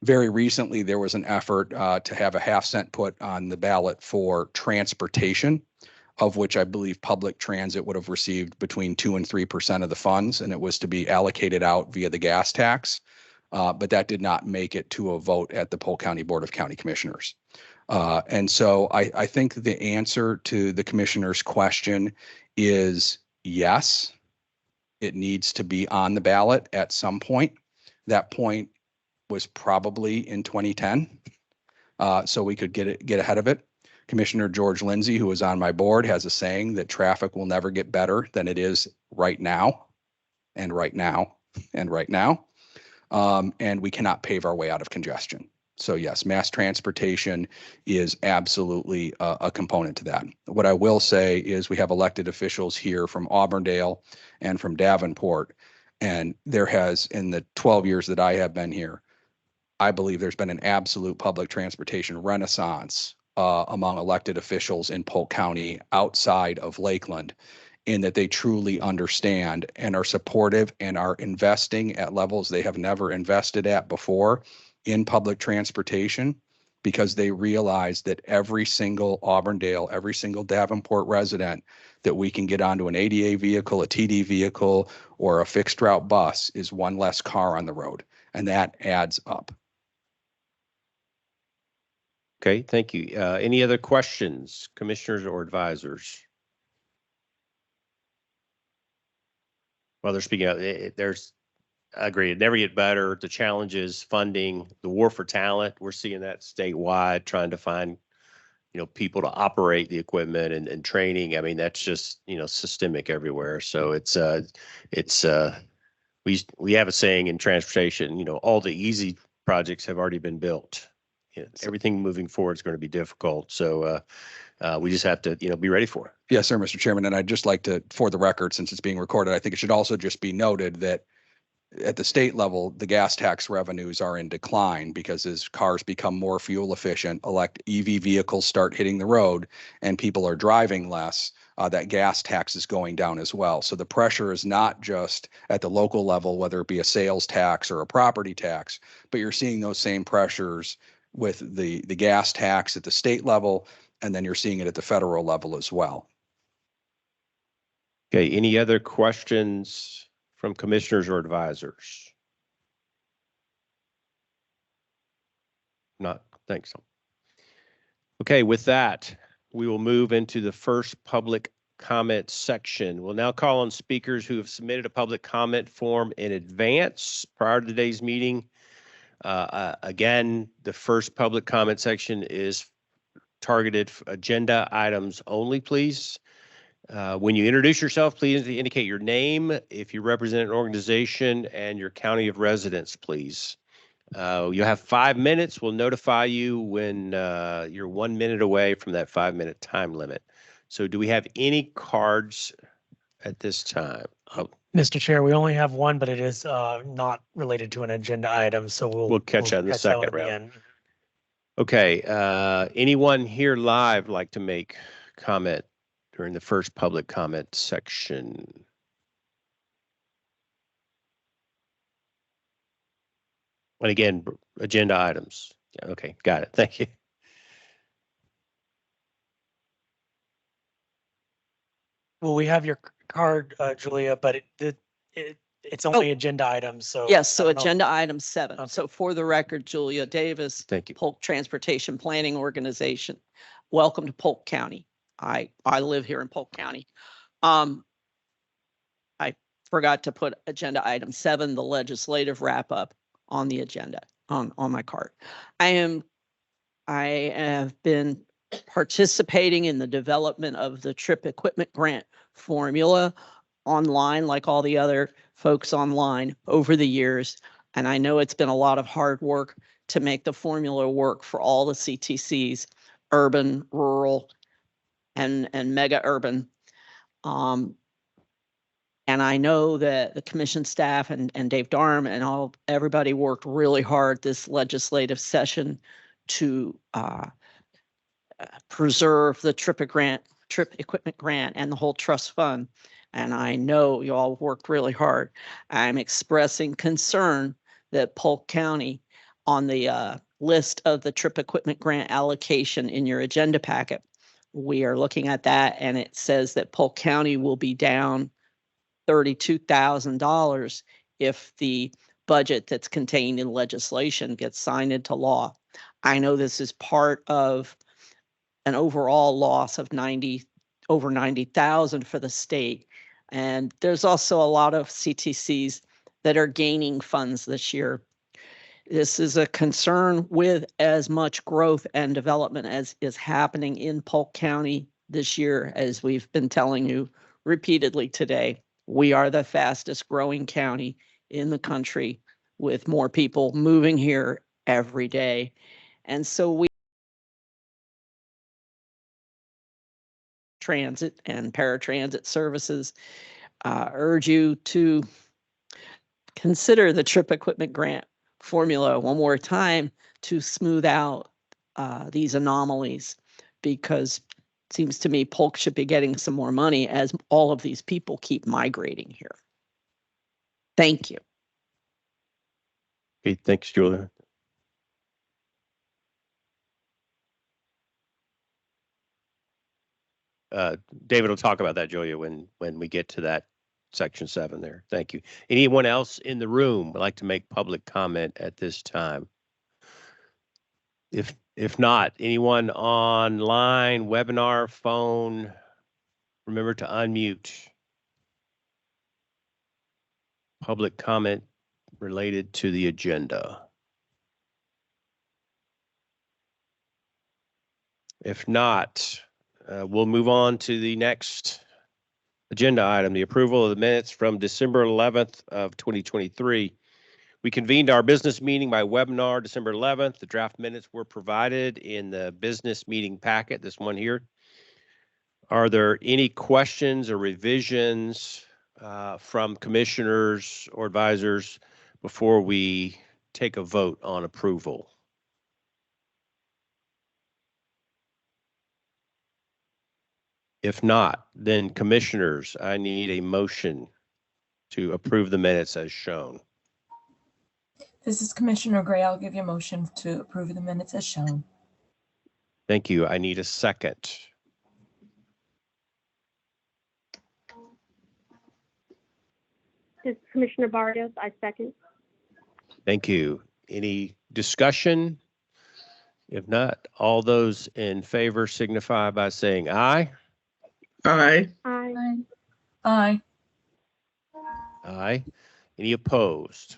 Very recently, there was an effort to have a half cent put on the ballot for transportation, of which I believe public transit would have received between 2 and 3% of the funds, and it was to be allocated out via the gas tax. But that did not make it to a vote at the Polk County Board of County Commissioners. And so I think the answer to the commissioner's question is yes, it needs to be on the ballot at some point. That point was probably in 2010, so we could get ahead of it. Commissioner George Lindsay, who is on my board, has a saying that traffic will never get better than it is right now, and right now, and right now. And we cannot pave our way out of congestion. So yes, mass transportation is absolutely a component to that. What I will say is we have elected officials here from Auburndale and from Davenport, and there has, in the 12 years that I have been here, I believe there's been an absolute public transportation renaissance among elected officials in Polk County outside of Lakeland, in that they truly understand and are supportive and are investing at levels they have never invested at before in public transportation, because they realize that every single Auburndale, every single Davenport resident that we can get onto an ADA vehicle, a TD vehicle, or a fixed route bus is one less car on the road, and that adds up. Okay, thank you. Any other questions, commissioners or advisors? While they're speaking out, there's, I agree, it never get better. The challenges, funding, the war for talent, we're seeing that statewide, trying to find, people to operate the equipment and training. I mean, that's just, systemic everywhere. So we have a saying in transportation, all the easy projects have already been built. Everything moving forward is going to be difficult. So we just have to, be ready for it. Yes, sir, Mr. Chairman. And I'd just like to, for the record, since it's being recorded, I think it should also just be noted that at the state level, the gas tax revenues are in decline, because as cars become more fuel efficient, EV vehicles start hitting the road, and people are driving less, that gas tax is going down as well. So the pressure is not just at the local level, whether it be a sales tax or a property tax, but you're seeing those same pressures with the gas tax at the state level, and then you're seeing it at the federal level as well. Okay, any other questions from commissioners or advisors? Not, thanks. Okay, with that, we will move into the first public comment section. We'll now call on speakers who have submitted a public comment form in advance prior to today's meeting. Again, the first public comment section is targeted for agenda items only, please. When you introduce yourself, please indicate your name, if you represent an organization, and your county of residence, please. You'll have 5 minutes. We'll notify you when you're 1 minute away from that 5-minute time limit. So do we have any cards at this time? Mr. Chair, we only have one, but it is not related to an agenda item, so we'll catch that in the second round. Okay, anyone here live like to make comment during the first public comment section? And again, agenda items. Yeah, okay, got it. Thank you. Well, we have your card, Julia, but it's only agenda items, so. Yes, so I don't know. agenda item 7. Okay. So for the record, Julia Davis, Thank you. Polk Transportation Planning Organization. Welcome to Polk County. I live here in Polk County. I forgot to put agenda item 7, the legislative wrap up, on the agenda on my cart. I have been participating in the development of the trip equipment grant formula online, like all the other folks online over the years. And I know it's been a lot of hard work to make the formula work for all the CTCs, urban, rural, and mega urban. And I know that the commission staff and Dave Darm and everybody worked really hard this legislative session to preserve the trip equipment grant and the whole trust fund. And I know you all worked really hard. I'm expressing concern that Polk County, on the list of the trip equipment grant allocation in your agenda packet, we are looking at that and it says that Polk County will be down $32,000 if the budget that's contained in legislation gets signed into law. I know this is part of an overall loss of over 90,000 for the state. And there's also a lot of CTCs that are gaining funds this year. This is a concern with as much growth and development as is happening in Polk County this year, as we've been telling you repeatedly today. We are the fastest growing county in the country, with more people moving here every day. And so we transit and paratransit services urge you to consider the trip equipment grant formula one more time to smooth out these anomalies, because it seems to me Polk should be getting some more money as all of these people keep migrating here. Thank you. Okay, thanks, Julia. David will talk about that, Julia, when we get to that section 7 there. Thank you. Anyone else in the room would like to make public comment at this time? If not, anyone online, webinar, phone, remember to unmute. Public comment related to the agenda. If not, we'll move on to the next agenda item, the approval of the minutes from December 11th of 2023. We convened our business meeting by webinar December 11th. The draft minutes were provided in the business meeting packet, this one here. Are there any questions or revisions from commissioners or advisors before we take a vote on approval? If not, then commissioners, I need a motion to approve the minutes as shown. This is Commissioner Gray. I'll give you a motion to approve the minutes as shown. Thank you. I need a second. This is Commissioner Barrios. I second. Thank you. Any discussion? If not, all those in favor signify by saying aye. Aye. Aye. Aye. Aye. Any opposed?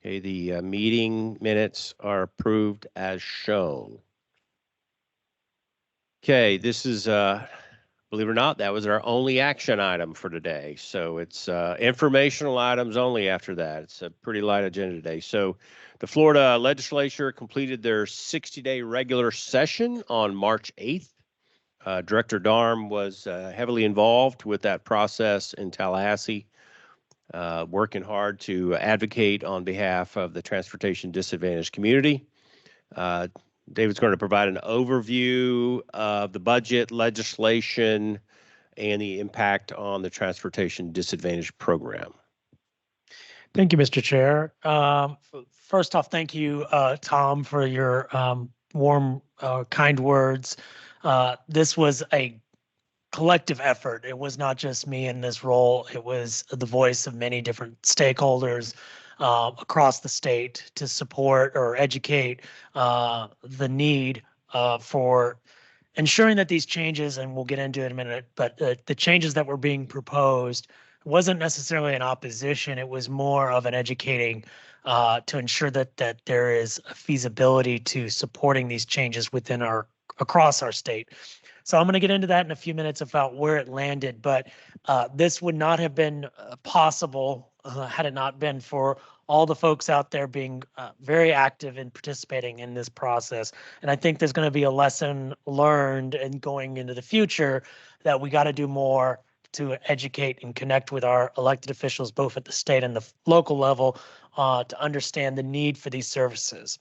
Okay, the meeting minutes are approved as shown. Okay, this is, believe it or not, that was our only action item for today. So it's informational items only after that. It's a pretty light agenda today. So the Florida legislature completed their 60-day regular session on March 8th. Director Darm was heavily involved with that process in Tallahassee, working hard to advocate on behalf of the transportation disadvantaged community. David's going to provide an overview of the budget, legislation, and the impact on the transportation disadvantaged program. Thank you, Mr. Chair. First off, thank you, Tom, for your warm, kind words. This was a collective effort. It was not just me in this role. It was the voice of many different stakeholders across the state to support or educate the need for ensuring that these changes, and we'll get into it in a minute, but the changes that were being proposed wasn't necessarily an opposition. It was more of an educating to ensure that there is a feasibility to supporting these changes within across our state. So I'm going to get into that in a few minutes about where it landed, but this would not have been possible had it not been for all the folks out there being very active in participating in this process. And I think there's going to be a lesson learned and going into the future that we got to do more to educate and connect with our elected officials, both at the state and the local level, to understand the need for these services.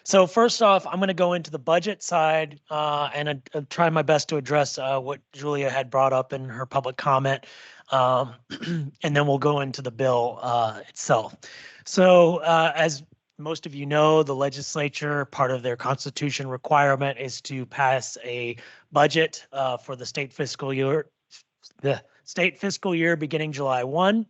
So first off, I'm going to go into the budget side and try my best to address what Julia had brought up in her public comment, and then we'll go into the bill itself. So as most of you know, the legislature, part of their constitution requirement is to pass a budget for the state fiscal year, beginning July 1.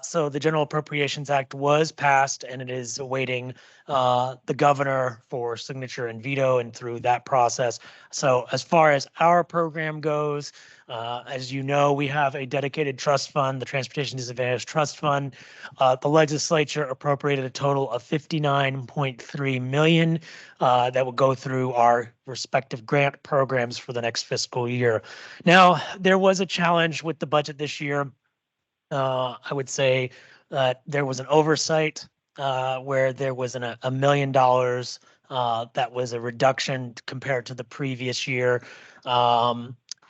So the General Appropriations Act was passed, and it is awaiting the governor for signature and veto and through that process. So as far as our program goes, as you know, we have a dedicated trust fund, the Transportation Disadvantaged Trust Fund. The legislature appropriated a total of $59.3 million that will go through our respective grant programs for the next fiscal year. Now, there was a challenge with the budget this year. I would say that there was an oversight where there was $1 million that was a reduction compared to the previous year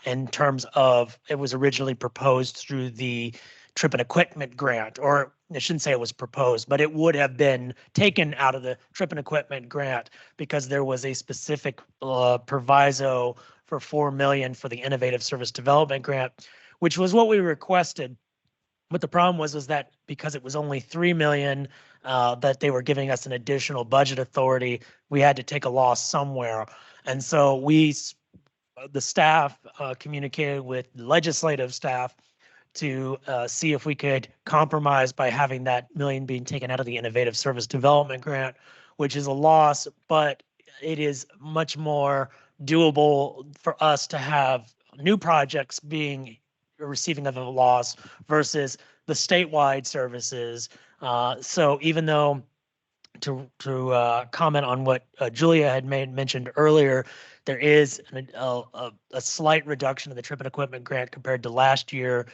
in terms of it was originally proposed through the trip and equipment grant, or I shouldn't say it was proposed, but it would have been taken out of the trip and equipment grant because there was a specific proviso for $4 million for the Innovative Service Development Grant, which was what we requested. But the problem was that because it was only $3 million that they were giving us an additional budget authority, we had to take a loss somewhere. And so the staff communicated with legislative staff to see if we could compromise by having that $1 million being taken out of the Innovative Service Development Grant, which is a loss, but it is much more doable for us to have new projects being receiving of a loss versus the statewide services. So even though to comment on what Julia had mentioned earlier, there is a slight reduction of the trip and equipment grant compared to last year.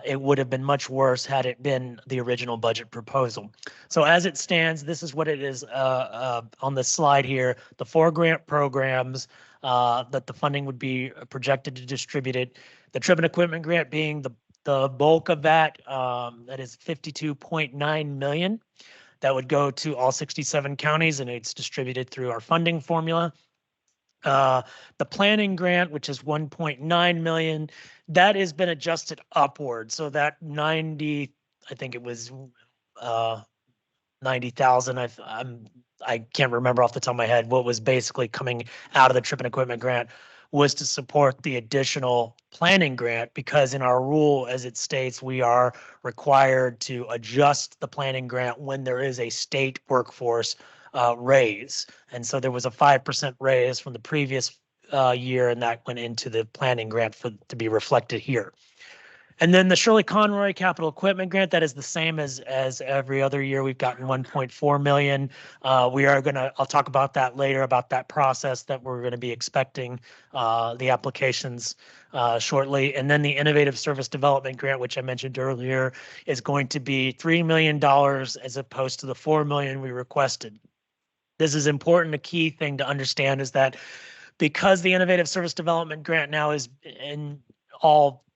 It would have been much worse had it been the original budget proposal. So as it stands, this is what it is on the slide here. The 4 grant programs that the funding would be projected to distribute it. The trip and equipment grant being the bulk of that, that is $52.9 million. That would go to all 67 counties, and it's distributed through our funding formula. The planning grant, which is $1.9 million, that has been adjusted upward. So that 90, I think it was 90,000. I can't remember off the top of my head what was basically coming out of the trip and equipment grant was to support the additional planning grant, because in our rule, as it states, we are required to adjust the planning grant when there is a state workforce raise. And so there was a 5% raise from the previous year, and that went into the planning grant to be reflected here. And then the Shirley Conroy Capital Equipment Grant, that is the same as every other year. We've gotten $1.4 million. I'll talk about that later, about that process that we're going to be expecting the applications shortly. And then the Innovative Service Development Grant, which I mentioned earlier, is going to be $3 million as opposed to the $4 million we requested. This is important. A key thing to understand is that because the Innovative Service Development Grant now is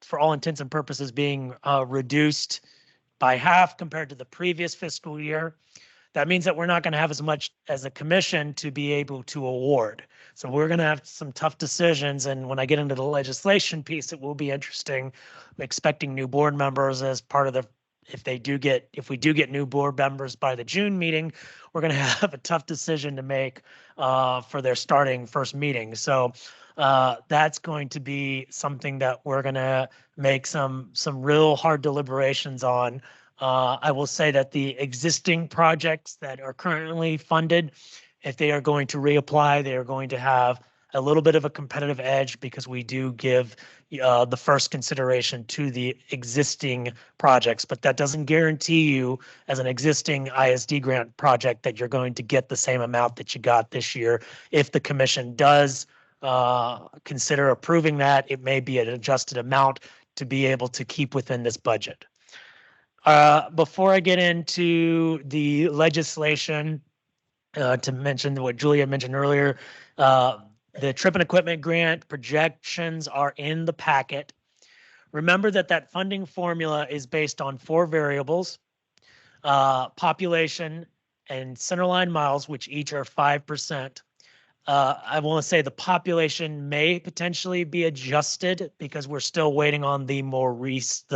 for all intents and purposes being reduced by half compared to the previous fiscal year, that means that we're not going to have as much as a commission to be able to award. So we're going to have some tough decisions. And when I get into the legislation piece, it will be interesting. I'm expecting new board members as part of the if we do get new board members by the June meeting, we're going to have a tough decision to make for their starting first meeting. So that's going to be something that we're going to make some real hard deliberations on. I will say that the existing projects that are currently funded, if they are going to reapply, they are going to have a little bit of a competitive edge because we do give the first consideration to the existing projects, but that doesn't guarantee you as an existing ISD grant project that you're going to get the same amount that you got this year. If the commission does consider approving that, it may be an adjusted amount to be able to keep within this budget. Before I get into the legislation, to mention what Julia mentioned earlier, the trip and equipment grant projections are in the packet. Remember that funding formula is based on 4 variables, population and centerline miles, which each are 5%. I want to say the population may potentially be adjusted because we're still waiting on the most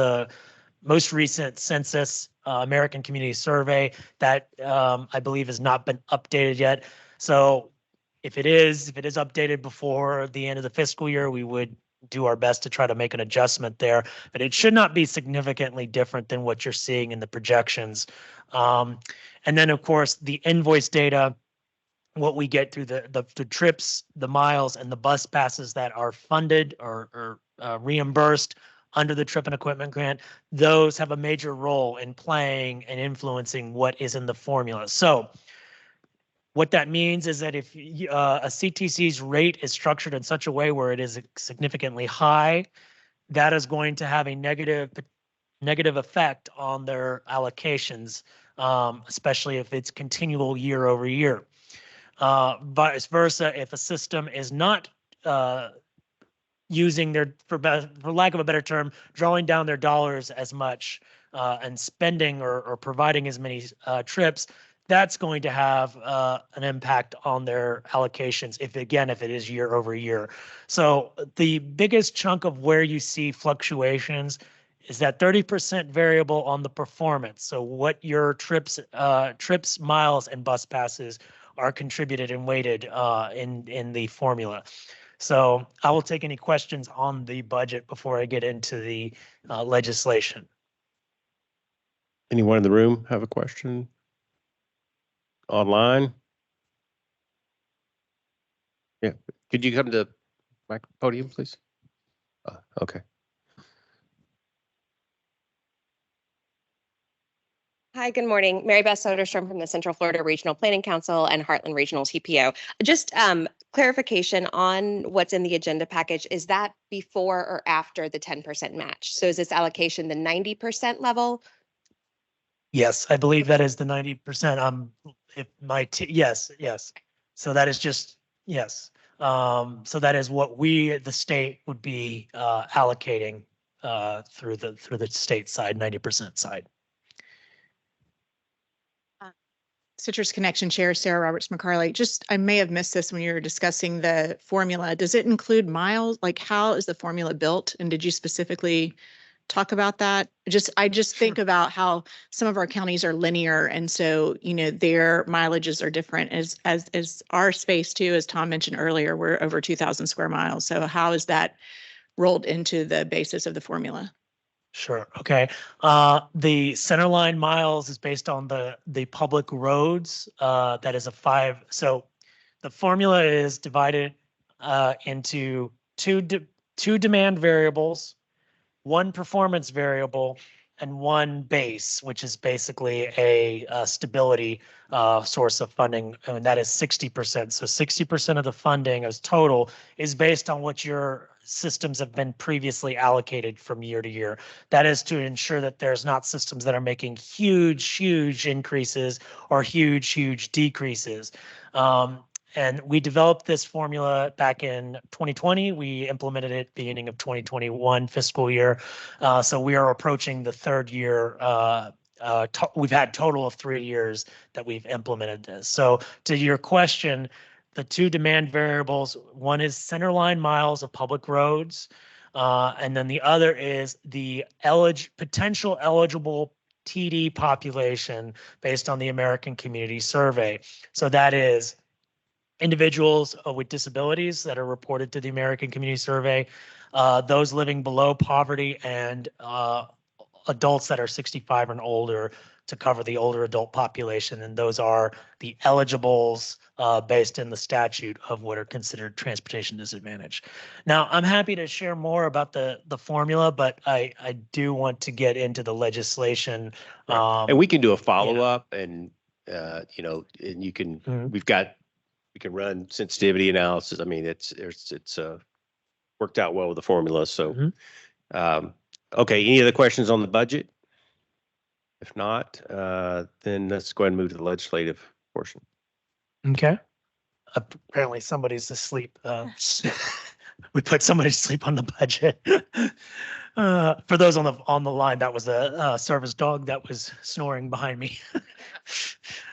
recent census, American Community Survey that I believe has not been updated yet. So if it is updated before the end of the fiscal year, we would do our best to try to make an adjustment there, but it should not be significantly different than what you're seeing in the projections. And then of course the invoice data, what we get through the trips, the miles, and the bus passes that are funded or reimbursed under the trip and equipment grant, those have a major role in playing and influencing what is in the formula. So what that means is that if a CTC's rate is structured in such a way where it is significantly high, that is going to have a negative effect on their allocations, especially if it's continual year over year. Vice versa, if a system is not using their, for lack of a better term, drawing down their dollars as much and spending or providing as many trips, that's going to have an impact on their allocations if it is year over year. So the biggest chunk of where you see fluctuations is that 30% variable on the performance. So what your trips, miles, and bus passes are contributed and weighted in the formula. So I will take any questions on the budget before I get into the legislation. Anyone in the room have a question? Online? Yeah, could you come to the podium, please? Okay. Hi, good morning. Mary Beth Soderstrom from the Central Florida Regional Planning Council and Heartland Regional TPO. Just clarification on what's in the agenda package. Is that before or after the 10% match? So is this allocation the 90% level? Yes, I believe that is the 90%. Yes. So that is just, yes. So that is what the state would be allocating through the state side, 90% side. Citrus Connection Chair Sarah Roberts McCarley. Just, I may have missed this when you were discussing the formula. Does it include miles? Like, how is the formula built? And did you specifically talk about that? I just think about how some of our counties are linear, and so their mileages are different. As our space too, as Tom mentioned earlier, we're over 2,000 square miles. So how is that rolled into the basis of the formula? Sure. Okay. The centerline miles is based on the public roads. That is a 5. So the formula is divided into two demand variables, 1 performance variable, and 1 base, which is basically a stability source of funding, and that is 60%. So 60% of the funding as total is based on what your systems have been previously allocated from year to year. That is to ensure that there's not systems that are making huge increases or huge decreases. And we developed this formula back in 2020. We implemented it beginning of 2021 fiscal year. So we are approaching the 3rd year. We've had total of 3 years that we've implemented this. So to your question, the 2 demand variables, one is centerline miles of public roads, and then the other is the potential eligible TD population based on the American Community Survey. So that is individuals with disabilities that are reported to the American Community Survey, those living below poverty, and adults that are 65 and older to cover the older adult population. And those are the eligibles based in the statute of what are considered transportation disadvantage. Now, I'm happy to share more about the formula, but I do want to get into the legislation. And we can do a follow-up and, you know, and you can, we can run sensitivity analysis. I mean, it's worked out well with the formula. So, okay, any other questions on the budget? If not, then let's go ahead and move to the legislative portion. Okay. Apparently somebody's asleep. We put somebody to sleep on the budget. For those on the line, that was a service dog that was snoring behind me.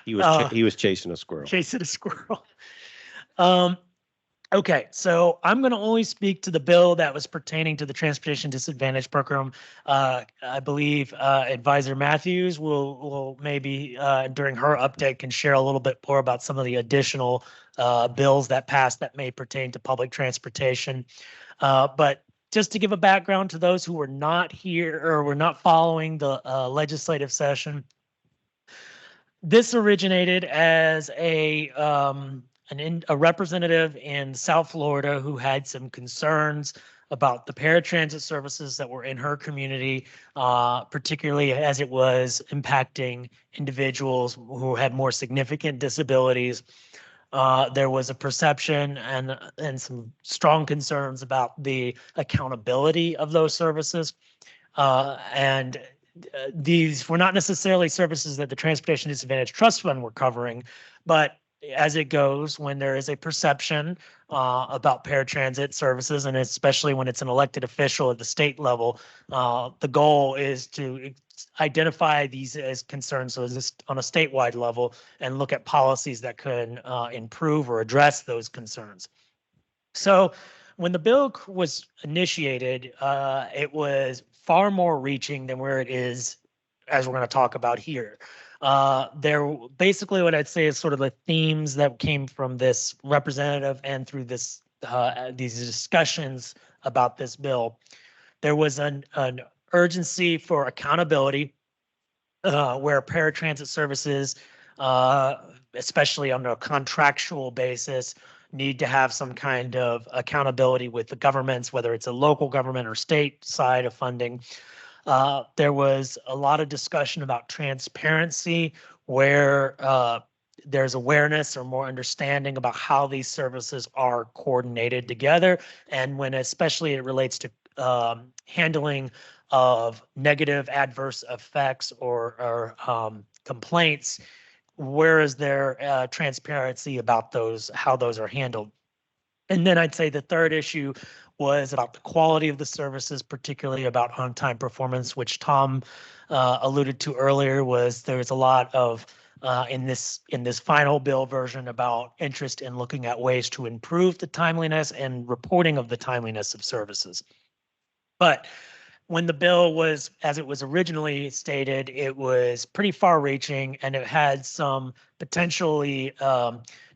He was chasing a squirrel. Chasing a squirrel. Okay, so I'm going to only speak to the bill that was pertaining to the Transportation Disadvantage Program. I believe Advisor Matthews will maybe during her update can share a little bit more about some of the additional bills that passed that may pertain to public transportation. But just to give a background to those who were not here or were not following the legislative session, this originated as a representative in South Florida who had some concerns about the paratransit services that were in her community, particularly as it was impacting individuals who had more significant disabilities. There was a perception and some strong concerns about the accountability of those services. And these were not necessarily services that the Transportation Disadvantage Trust Fund were covering, but as it goes, when there is a perception about paratransit services, and especially when it's an elected official at the state level, the goal is to identify these as concerns so on a statewide level and look at policies that could improve or address those concerns. So when the bill was initiated, it was far more reaching than where it is, as we're going to talk about here. Basically what I'd say is sort of the themes that came from this representative and through this these discussions about this bill. There was an urgency for accountability where paratransit services, especially on a contractual basis, need to have some kind of accountability with the governments, whether it's a local government or state side of funding. There was a lot of discussion about transparency where there's awareness or more understanding about how these services are coordinated together. And when especially it relates to handling of negative adverse effects or complaints, where is there transparency about those, how those are handled? And then I'd say the third issue was about the quality of the services, particularly about on-time performance, which Tom alluded to earlier. Was there was a lot of in this final bill version about interest in looking at ways to improve the timeliness and reporting of the timeliness of services. But when the bill was, as it was originally stated, it was pretty far-reaching, and it had some potentially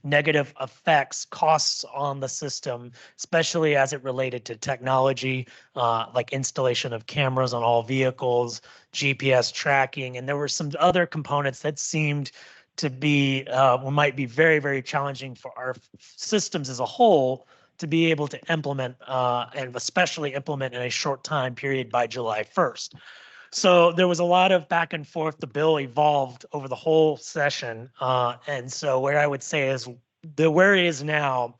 negative effects, costs on the system, especially as it related to technology, like installation of cameras on all vehicles, GPS tracking, and there were some other components that seemed to be, might be very, very challenging for our systems as a whole to be able to implement, and especially implement in a short time period by July 1st. So there was a lot of back and forth. The bill evolved over the whole session. And so where I would say is where it is now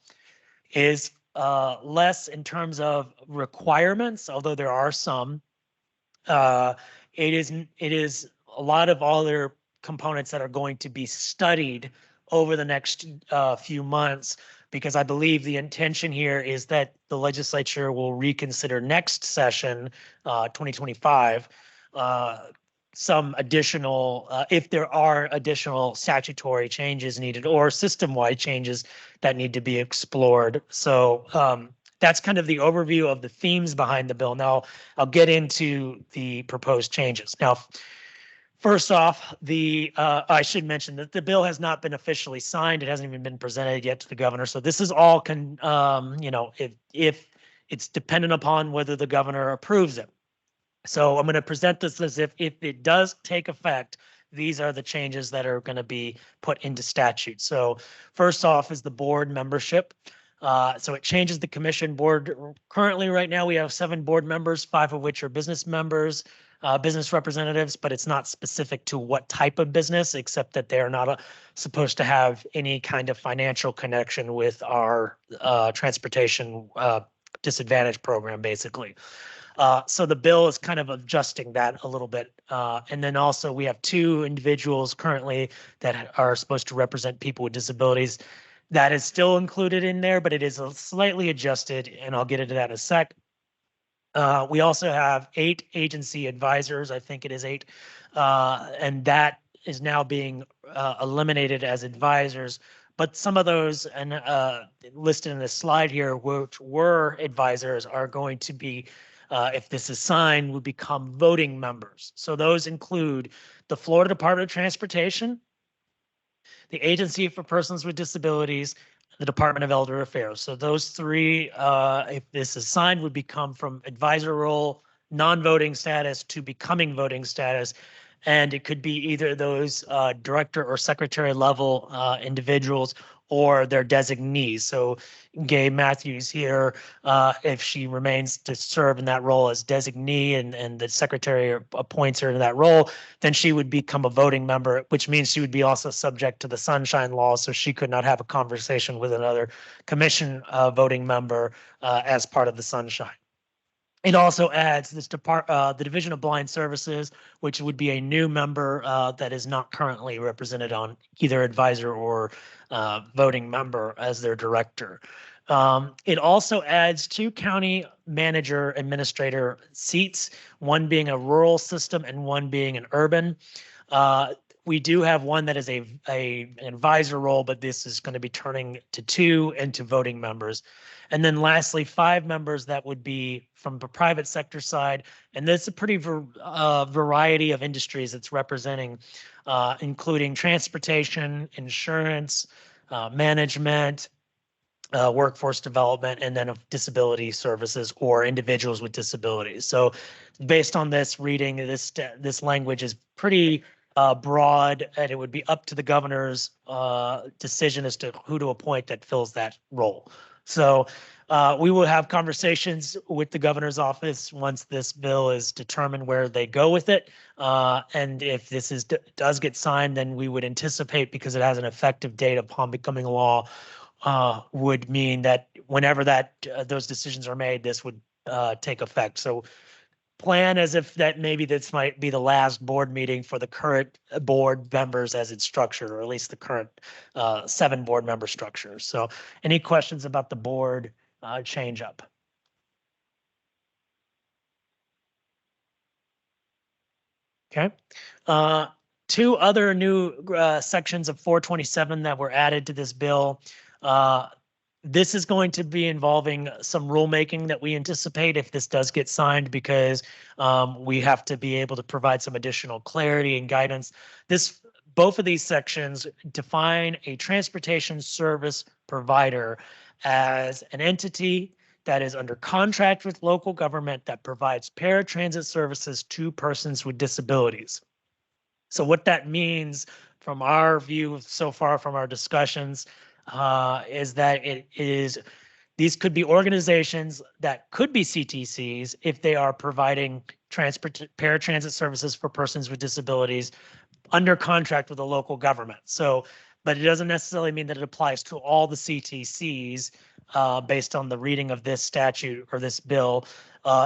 is less in terms of requirements, although there are some. It is a lot of other components that are going to be studied over the next few months, because I believe the intention here is that the legislature will reconsider next session, 2025, some additional, if there are additional statutory changes needed or system-wide changes that need to be explored. So that's kind of the overview of the themes behind the bill. Now I'll get into the proposed changes. Now, First off, I should mention that the bill has not been officially signed. It hasn't even been presented yet to the governor. So this is all if it's dependent upon whether the governor approves it. So I'm going to present this as if it does take effect, these are the changes that are going to be put into statute. So first off is the board membership. So it changes the commission board. Currently, right now, we have 7 board members, 5 of which are business members, business representatives, but it's not specific to what type of business, except that they are not supposed to have any kind of financial connection with our transportation disadvantage program, basically. So the bill is kind of adjusting that a little bit. And then also we have 2 individuals currently that are supposed to represent people with disabilities. That is still included in there, but it is slightly adjusted, and I'll get into that in a sec. We also have 8 agency advisors. I think it is 8. And that is now being eliminated as advisors. But some of those and listed in this slide here, which were advisors, are going to be, if this is signed, would become voting members. So those include the Florida Department of Transportation, the Agency for Persons with Disabilities, the Department of Elder Affairs. So those 3, if this is signed, would become from advisor role, non-voting status to becoming voting status. And it could be either those director or secretary level individuals or their designees. So Gabe Matthews here, if she remains to serve in that role as designee and the secretary appoints her to that role, then she would become a voting member, which means she would be also subject to the sunshine law. So she could not have a conversation with another commission voting member as part of the sunshine. It also adds this the Division of Blind Services, which would be a new member that is not currently represented on either advisor or voting member as their director. It also adds 2 county manager administrator seats, one being a rural system and one being an urban. We do have one that is an advisor role, but this is going to be turning to 2 into voting members. And then lastly, 5 members that would be from the private sector side. And there's a pretty variety of industries it's representing, including transportation, insurance, management, workforce development, and then of disability services or individuals with disabilities. So based on this reading, this language is pretty broad, and it would be up to the governor's decision as to who to appoint that fills that role. So we will have conversations with the governor's office once this bill is determined where they go with it. And if this does get signed, then we would anticipate, because it has an effective date upon becoming law, would mean that whenever those decisions are made, this would take effect. So plan as if that maybe this might be the last board meeting for the current board members as it's structured, or at least the current 7 board member structure. So any questions about the board change up? Okay. 2 other new sections of 427 that were added to this bill. This is going to be involving some rulemaking that we anticipate if this does get signed, because we have to be able to provide some additional clarity and guidance. Both of these sections define a transportation service provider as an entity that is under contract with local government that provides paratransit services to persons with disabilities. So what that means from our view so far from our discussions is that these could be organizations that could be CTCs if they are providing paratransit services for persons with disabilities under contract with a local government. So, but it doesn't necessarily mean that it applies to all the CTCs based on the reading of this statute or this bill.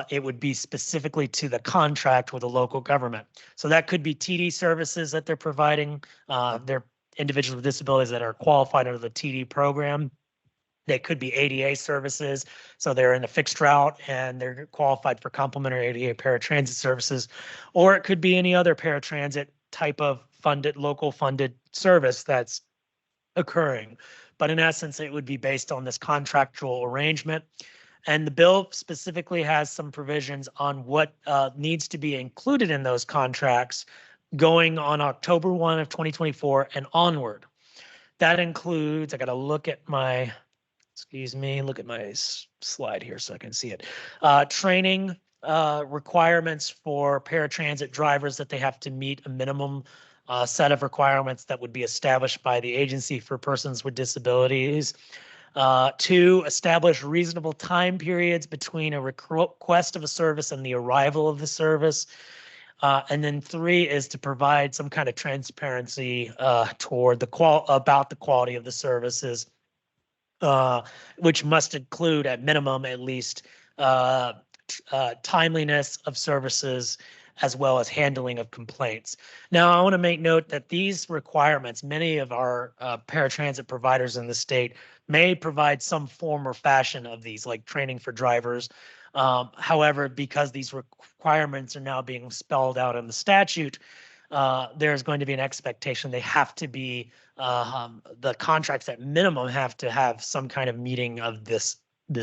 It would be specifically to the contract with a local government. So that could be TD services that they're providing. They're individuals with disabilities that are qualified under the TD program. They could be ADA services, so they're in a fixed route and they're qualified for complimentary ADA paratransit services, or it could be any other paratransit type of local funded service that's occurring. But in essence, it would be based on this contractual arrangement. And the bill specifically has some provisions on what needs to be included in those contracts going on October 1 of 2024 and onward. That includes, I got to look at my, look at my slide here so I can see it. Training requirements for paratransit drivers that they have to meet a minimum set of requirements that would be established by the Agency for Persons with Disabilities. 2, establish reasonable time periods between a request of a service and the arrival of the service. And then 3 is to provide some kind of transparency toward about the quality of the services, which must include at minimum at least timeliness of services as well as handling of complaints. Now, I want to make note that these requirements, many of our paratransit providers in the state may provide some form or fashion of these, like training for drivers. However, because these requirements are now being spelled out in the statute, there's going to be an expectation they have to be, the contracts at minimum have to have some kind of meeting of this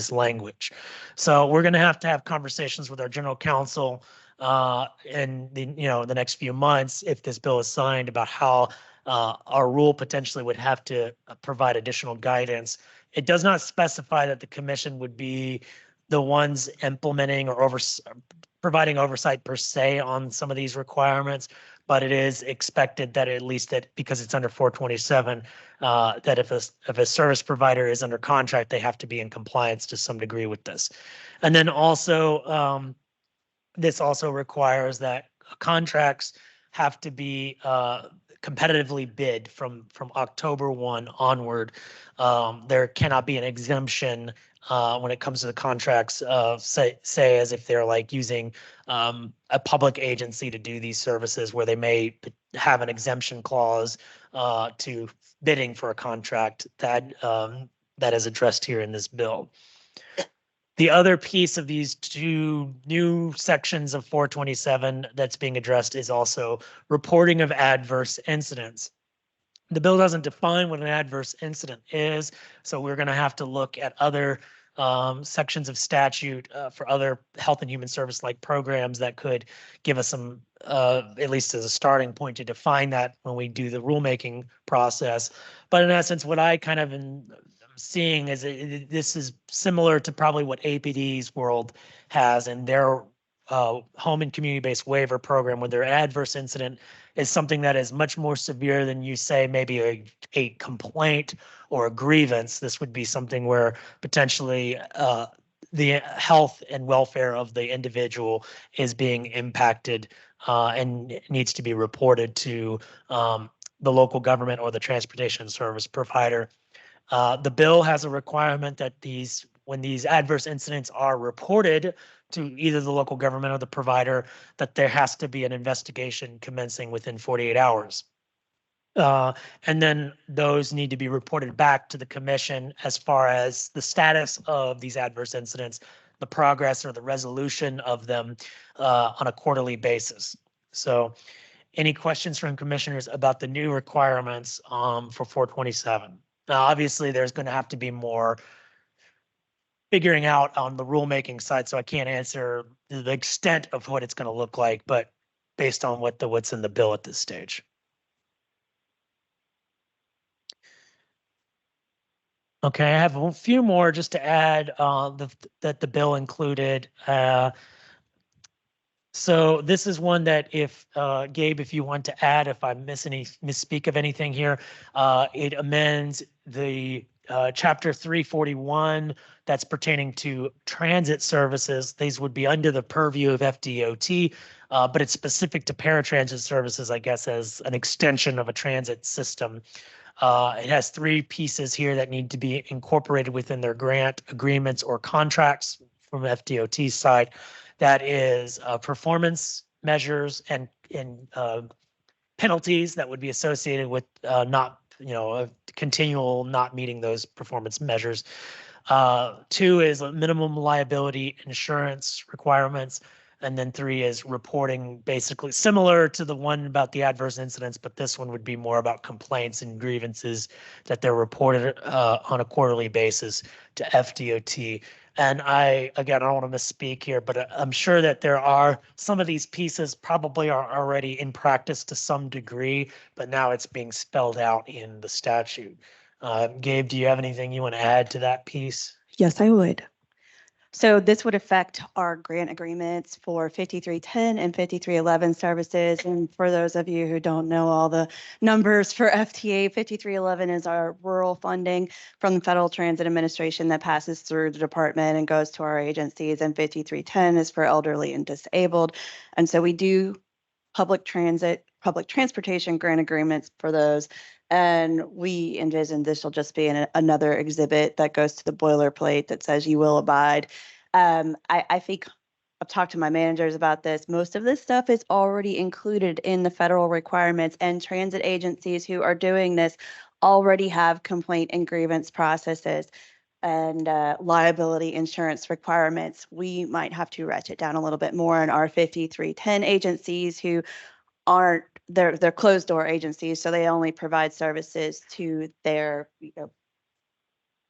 language. So we're going to have conversations with our general counsel in the next few months, if this bill is signed, about how our rule potentially would have to provide additional guidance. It does not specify that the commission would be the ones implementing or providing oversight per se on some of these requirements, but it is expected that at least that because it's under 427, that if a service provider is under contract, they have to be in compliance to some degree with this. And then also, this also requires that contracts have to be competitively bid from October 1 onward. There cannot be an exemption when it comes to the contracts, say as if they're like using a public agency to do these services, where they may have an exemption clause to bidding for a contract that is addressed here in this bill. The other piece of these 2 new sections of 427 that's being addressed is also reporting of adverse incidents. The bill doesn't define what an adverse incident is, so we're going to have to look at other sections of statute for other health and human service like programs that could give us some, at least as a starting point, to define that when we do the rulemaking process. But in essence, what I kind of am seeing is this is similar to probably what APD's world has in their home and community-based waiver program, where their adverse incident is something that is much more severe than you say maybe a complaint or a grievance. This would be something where potentially the health and welfare of the individual is being impacted and needs to be reported to the local government or the transportation service provider. The bill has a requirement that when these adverse incidents are reported to either the local government or the provider, that there has to be an investigation commencing within 48 hours. And then those need to be reported back to the commission as far as the status of these adverse incidents, the progress or the resolution of them on a quarterly basis. So any questions from commissioners about the new requirements for 427? Now, obviously, there's going to have to be more figuring out on the rulemaking side, so I can't answer the extent of what it's going to look like, but based on what's in the bill at this stage. Okay, I have a few more just to add that the bill included. So this is one that if Gabe, if you want to add, if I misspeak of anything here, it amends the chapter 341 that's pertaining to transit services. These would be under the purview of FDOT, but it's specific to paratransit services, I guess, as an extension of a transit system. It has 3 pieces here that need to be incorporated within their grant agreements or contracts from FDOT's side. That is performance measures and penalties that would be associated with continual not meeting those performance measures. 2 is minimum liability insurance requirements. And then 3 is reporting, basically similar to the one about the adverse incidents, but this one would be more about complaints and grievances that they're reported on a quarterly basis to FDOT. And again, I don't want to misspeak here, but I'm sure that there are some of these pieces probably are already in practice to some degree, but now it's being spelled out in the statute. Gabe, do you have anything you want to add to that piece? Yes, I would. So this would affect our grant agreements for 5310 and 5311 services. And for those of you who don't know all the numbers for FTA, 5311 is our rural funding from the Federal Transit Administration that passes through the department and goes to our agencies. And 5310 is for elderly and disabled. And so we do public transportation grant agreements for those. And we envision this will just be another exhibit that goes to the boilerplate that says you will abide. I think I've talked to my managers about this. Most of this stuff is already included in the federal requirements, and transit agencies who are doing this already have complaint and grievance processes and liability insurance requirements. We might have to ratchet down a little bit more in our 5310 agencies who aren't, they're closed door agencies, so they only provide services to their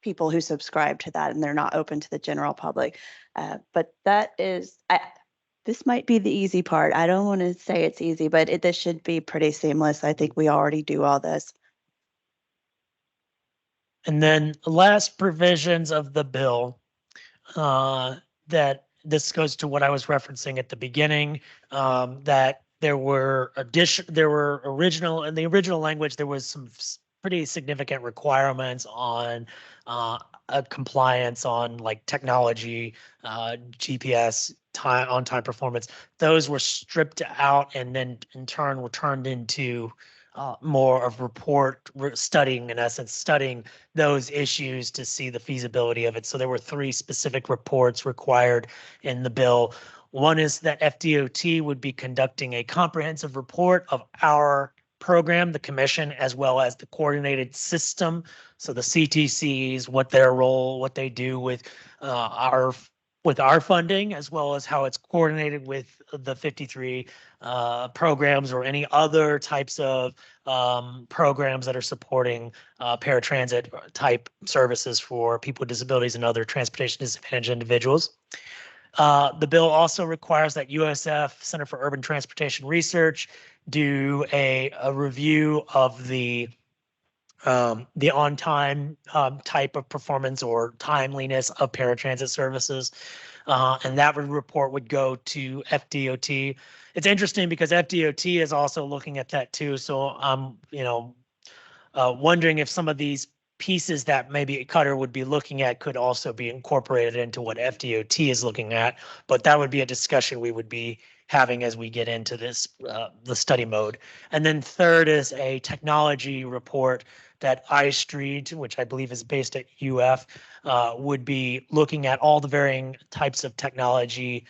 people who subscribe to that, and they're not open to the general public. But that is, this might be the easy part. I don't want to say it's easy, but this should be pretty seamless. I think we already do all this. And then the last provisions of the bill, that this goes to what I was referencing at the beginning, that there were original, in the original language, there was some pretty significant requirements on compliance on like technology, GPS, on-time performance. Those were stripped out and then in turn were turned into more of studying, in essence, studying those issues to see the feasibility of it. So there were 3 specific reports required in the bill. One is that FDOT would be conducting a comprehensive report of our program, the commission, as well as the coordinated system. So the CTCs, what their role, what they do with our funding, as well as how it's coordinated with the 53 programs or any other types of programs that are supporting paratransit type services for people with disabilities and other transportation disadvantaged individuals. The bill also requires that USF, Center for Urban Transportation Research, do a review of the on-time type of performance or timeliness of paratransit services. And that report would go to FDOT. It's interesting because FDOT is also looking at that too. So I'm, wondering if some of these pieces that maybe Cutter would be looking at could also be incorporated into what FDOT is looking at. But that would be a discussion we would be having as we get into this, the study mode. And then third is a technology report that iStreet, which I believe is based at UF, would be looking at all the varying types of technology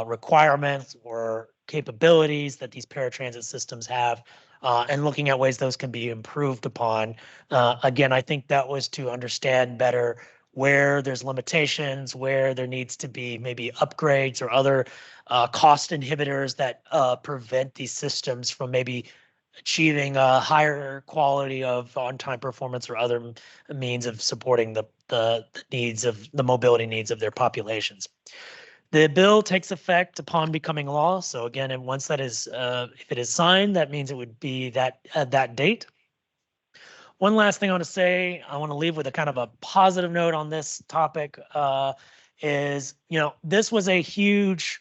requirements or capabilities that these paratransit systems have, and looking at ways those can be improved upon. Again, I think that was to understand better where there's limitations, where there needs to be maybe upgrades or other cost inhibitors that prevent these systems from maybe achieving a higher quality of on-time performance or other means of supporting the needs of the mobility needs of their populations. The bill takes effect upon becoming law. So again, and once that is, if it is signed, that means it would be that date. One last thing I want to say, I want to leave with a kind of a positive note on this topic, is, this was a huge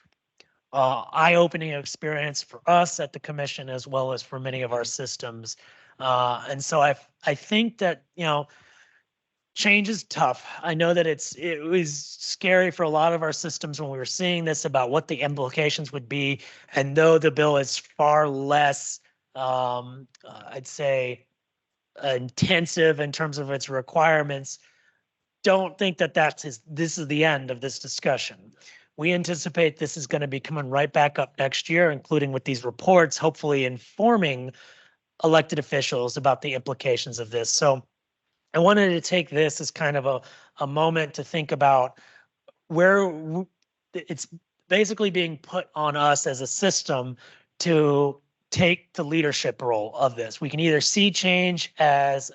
eye-opening experience for us at the commission as well as for many of our systems. And so I think that, change is tough. I know that it was scary for a lot of our systems when we were seeing this about what the implications would be. And though the bill is far less, I'd say, intensive in terms of its requirements, don't think that this is the end of this discussion. We anticipate this is going to be coming right back up next year, including with these reports, hopefully informing elected officials about the implications of this. So I wanted to take this as kind of a moment to think about where it's basically being put on us as a system to take the leadership role of this. We can either see change as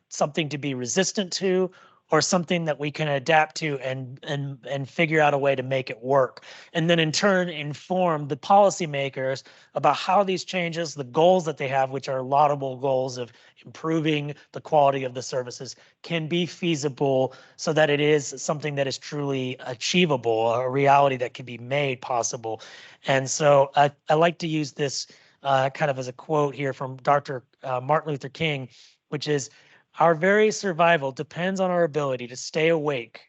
something to be resistant to, or something that we can adapt to and figure out a way to make it work. And then in turn inform the policymakers about how these changes, the goals that they have, which are laudable goals of improving the quality of the services, can be feasible so that it is something that is truly achievable, a reality that can be made possible. And so I like to use this kind of as a quote here from Dr. Martin Luther King, which is, "Our very survival depends on our ability to stay awake,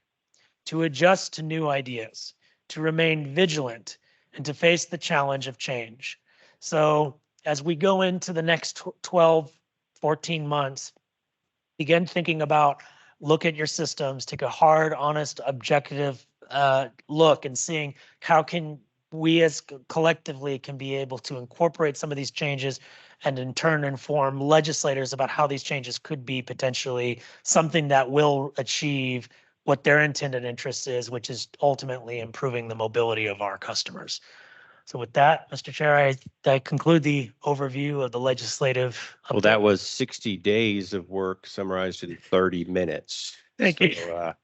to adjust to new ideas, to remain vigilant, and to face the challenge of change." So as we go into the next 12, 14 months, begin thinking about, look at your systems, take a hard, honest, objective look and seeing how can we as collectively can be able to incorporate some of these changes and in turn inform legislators about how these changes could be potentially something that will achieve what their intended interest is, which is ultimately improving the mobility of our customers. So with that, Mr. Chair, I conclude the overview of the legislative. Well, that was 60 days of work summarized in 30 minutes. Thank you. So,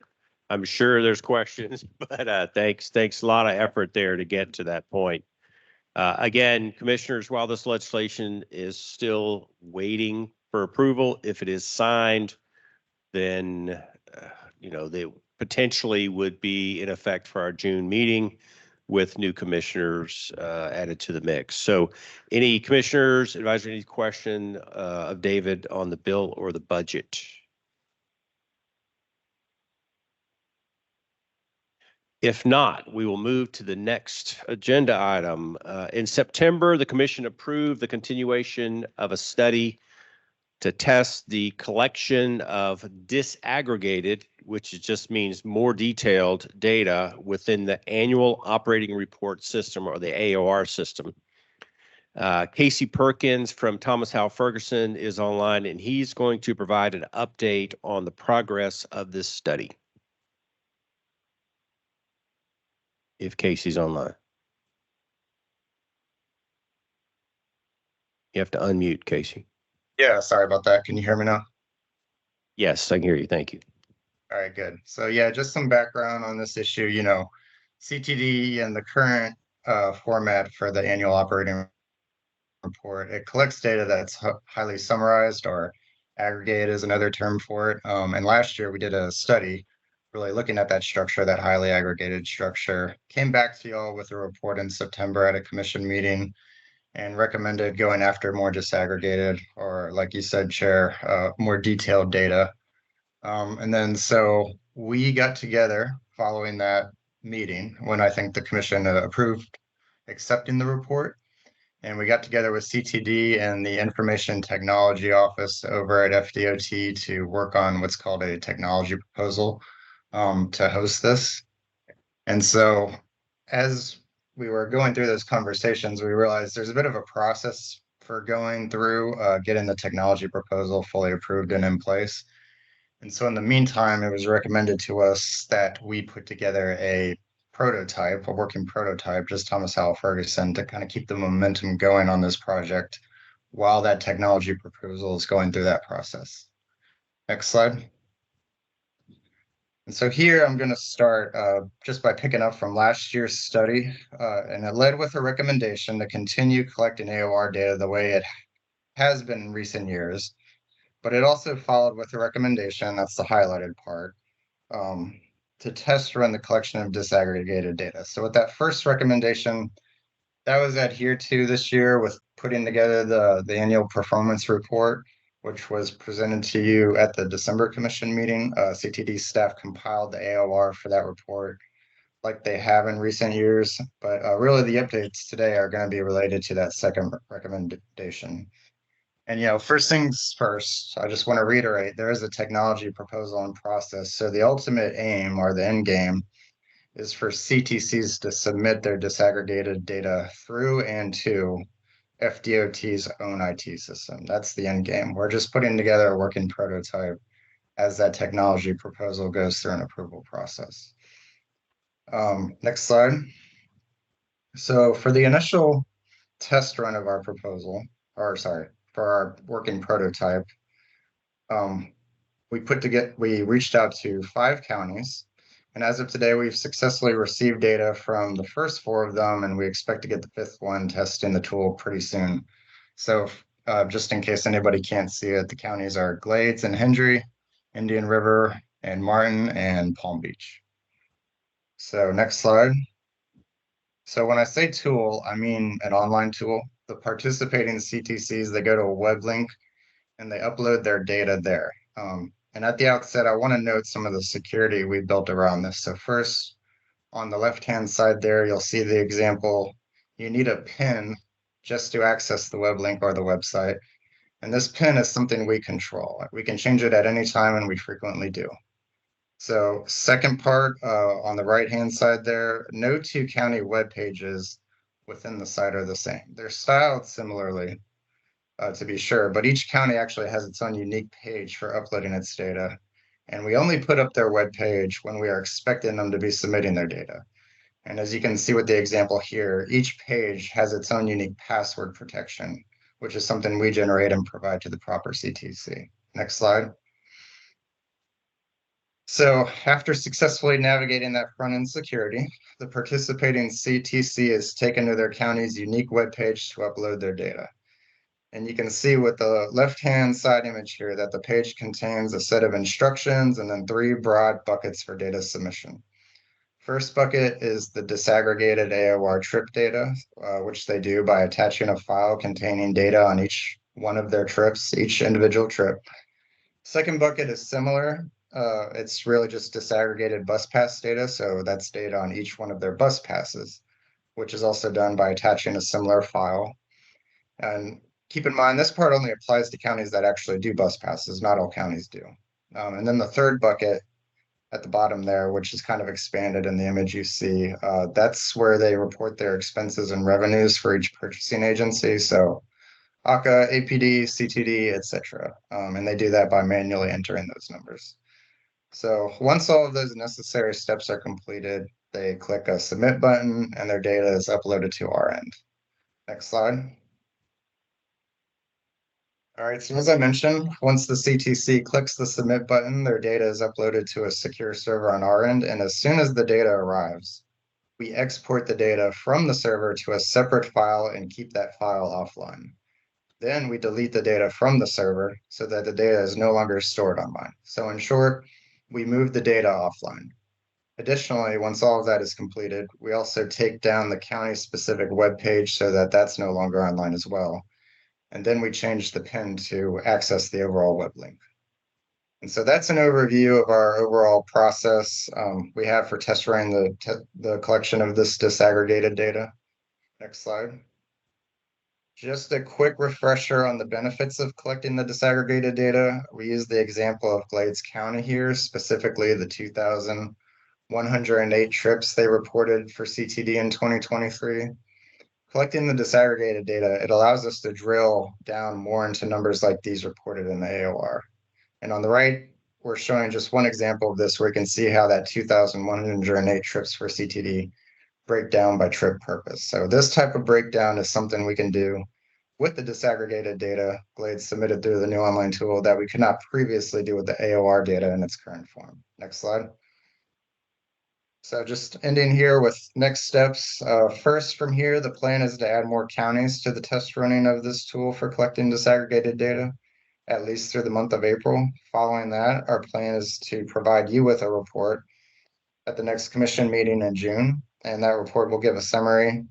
I'm sure there's questions, but thanks a lot of effort there to get to that point. Again, commissioners, while this legislation is still waiting for approval, if it is signed, then they potentially would be in effect for our June meeting with new commissioners added to the mix. So any commissioners, advisor, any question of David on the bill or the budget? If not, we will move to the next agenda item. In September, the commission approved the continuation of a study to test the collection of disaggregated, which just means more detailed data within the annual operating report system, or the AOR system. Casey Perkins from Thomas Howell Ferguson is online, and he's going to provide an update on the progress of this study. If Casey's online. You have to unmute, Casey. Yeah, sorry about that. Can you hear me now? Yes, I can hear you. Thank you. All right, good. So yeah, just some background on this issue. CTD and the current format for the annual operating report, it collects data that's highly summarized, or aggregate is another term for it. And last year we did a study really looking at that structure, that highly aggregated structure, came back to y'all with a report in September at a commission meeting and recommended going after more disaggregated, or like you said, Chair, more detailed data. And then so we got together following that meeting when I think the commission approved accepting the report. And we got together with CTD and the Information Technology Office over at FDOT to work on what's called a technology proposal to host this. And so as we were going through those conversations, we realized there's a bit of a process for going through getting the technology proposal fully approved and in place. And so in the meantime, it was recommended to us that we put together a prototype, a working prototype, just Thomas Howell Ferguson, to kind of keep the momentum going on this project while that technology proposal is going through that process. Next slide. And so here I'm going to start just by picking up from last year's study, and it led with a recommendation to continue collecting AOR data the way it has been in recent years, but it also followed with a recommendation, that's the highlighted part, to test run the collection of disaggregated data. So with that first recommendation, that was adhered to this year with putting together the annual performance report, which was presented to you at the December commission meeting. CTD staff compiled the AOR for that report like they have in recent years, but really the updates today are going to be related to that second recommendation. And first things first, I just want to reiterate, there is a technology proposal in process. So the ultimate aim, or the end game, is for CTCs to submit their disaggregated data through and to FDOT's own IT system. That's the end game. We're just putting together a working prototype as that technology proposal goes through an approval process. Next slide. So for the initial test run of our proposal, for our working prototype, we reached out to 5 counties. And as of today, we've successfully received data from the first 4 of them, and we expect to get the 5th one testing the tool pretty soon. So just in case anybody can't see it, the counties are Glades and Hendry, Indian River, and Martin, and Palm Beach. So next slide. So when I say tool, I mean an online tool. The participating CTCs, they go to a web link and they upload their data there. And at the outset, I want to note some of the security we built around this. So first, on the left-hand side there, you'll see the example. You need a PIN just to access the web link or the website. And this PIN is something we control. We can change it at any time, and we frequently do. So second part, on the right-hand side there, no 2 county web pages within the site are the same. They're styled similarly, to be sure, but each county actually has its own unique page for uploading its data. And we only put up their web page when we are expecting them to be submitting their data. And as you can see with the example here, each page has its own unique password protection, which is something we generate and provide to the proper CTC. Next slide. So after successfully navigating that front-end security, the participating CTC is taken to their county's unique web page to upload their data. And you can see with the left-hand side image here that the page contains a set of instructions and then 3 broad buckets for data submission. First bucket is the disaggregated AOR trip data, which they do by attaching a file containing data on each one of their trips, each individual trip. Second bucket is similar. It's really just disaggregated bus pass data, so that's data on each one of their bus passes, which is also done by attaching a similar file. And keep in mind, this part only applies to counties that actually do bus passes, not all counties do. And then the third bucket at the bottom there, which is kind of expanded in the image you see, that's where they report their expenses and revenues for each purchasing agency. So ACA, APD, CTD, etc. And they do that by manually entering those numbers. So once all of those necessary steps are completed, they click a submit button and their data is uploaded to our end. Next slide. All right, so as I mentioned, once the CTC clicks the submit button, their data is uploaded to a secure server on our end. And as soon as the data arrives, we export the data from the server to a separate file and keep that file offline. Then we delete the data from the server so that the data is no longer stored online. So in short, we move the data offline. Additionally, once all of that is completed, we also take down the county-specific web page so that that's no longer online as well. And then we change the PIN to access the overall web link. And so that's an overview of our overall process we have for test running the collection of this disaggregated data. Next slide. Just a quick refresher on the benefits of collecting the disaggregated data. We use the example of Glades County here, specifically the 2,108 trips they reported for CTD in 2023. Collecting the disaggregated data, it allows us to drill down more into numbers like these reported in the AOR. And on the right, we're showing just one example of this where you can see how that 2,108 trips for CTD break down by trip purpose. So this type of breakdown is something we can do with the disaggregated data Glades submitted through the new online tool that we could not previously do with the AOR data in its current form. Next slide. So just ending here with next steps. First, from here, the plan is to add more counties to the test running of this tool for collecting disaggregated data, at least through the month of April. Following that, our plan is to provide you with a report at the next commission meeting in June. And that report will give a summary,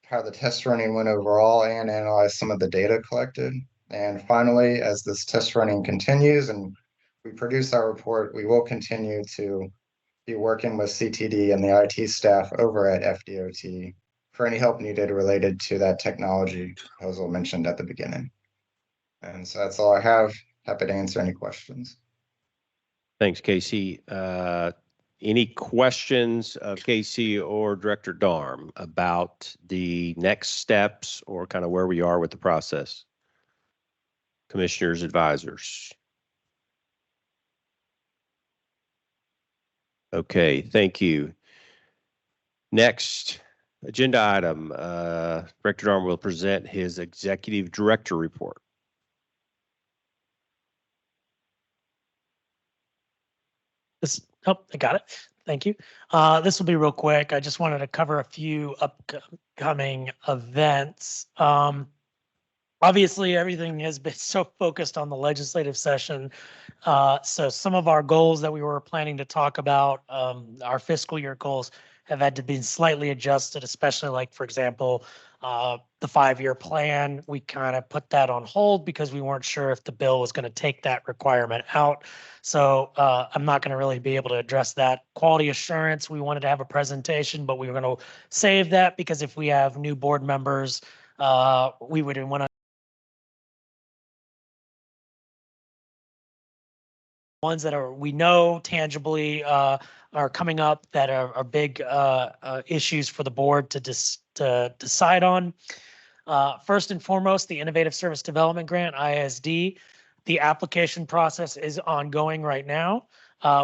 how the test running went overall, and analyze some of the data collected. And finally, as this test running continues and we produce our report, we will continue to be working with CTD and the IT staff over at FDOT for any help needed related to that technology proposal mentioned at the beginning. And so that's all I have. Happy to answer any questions. Thanks, Casey. Any questions of Casey or Director Darm about the next steps or kind of where we are with the process? Commissioners, advisors. Okay, thank you. Next agenda item, Director Darm will present his Executive Director report. This, oh, I got it. Thank you. This will be real quick. I just wanted to cover a few upcoming events. Obviously, everything has been so focused on the legislative session. So some of our goals that we were planning to talk about, our fiscal year goals, have had to be slightly adjusted, especially like, for example, the 5-year plan. We kind of put that on hold because we weren't sure if the bill was going to take that requirement out. So I'm not going to really be able to address that. Quality assurance, we wanted to have a presentation, but we were going to save that because if we have new board members, we would want to ones that are we know tangibly are coming up that are big issues for the board to decide on. First and foremost, the Innovative Service Development Grant, ISD. The application process is ongoing right now.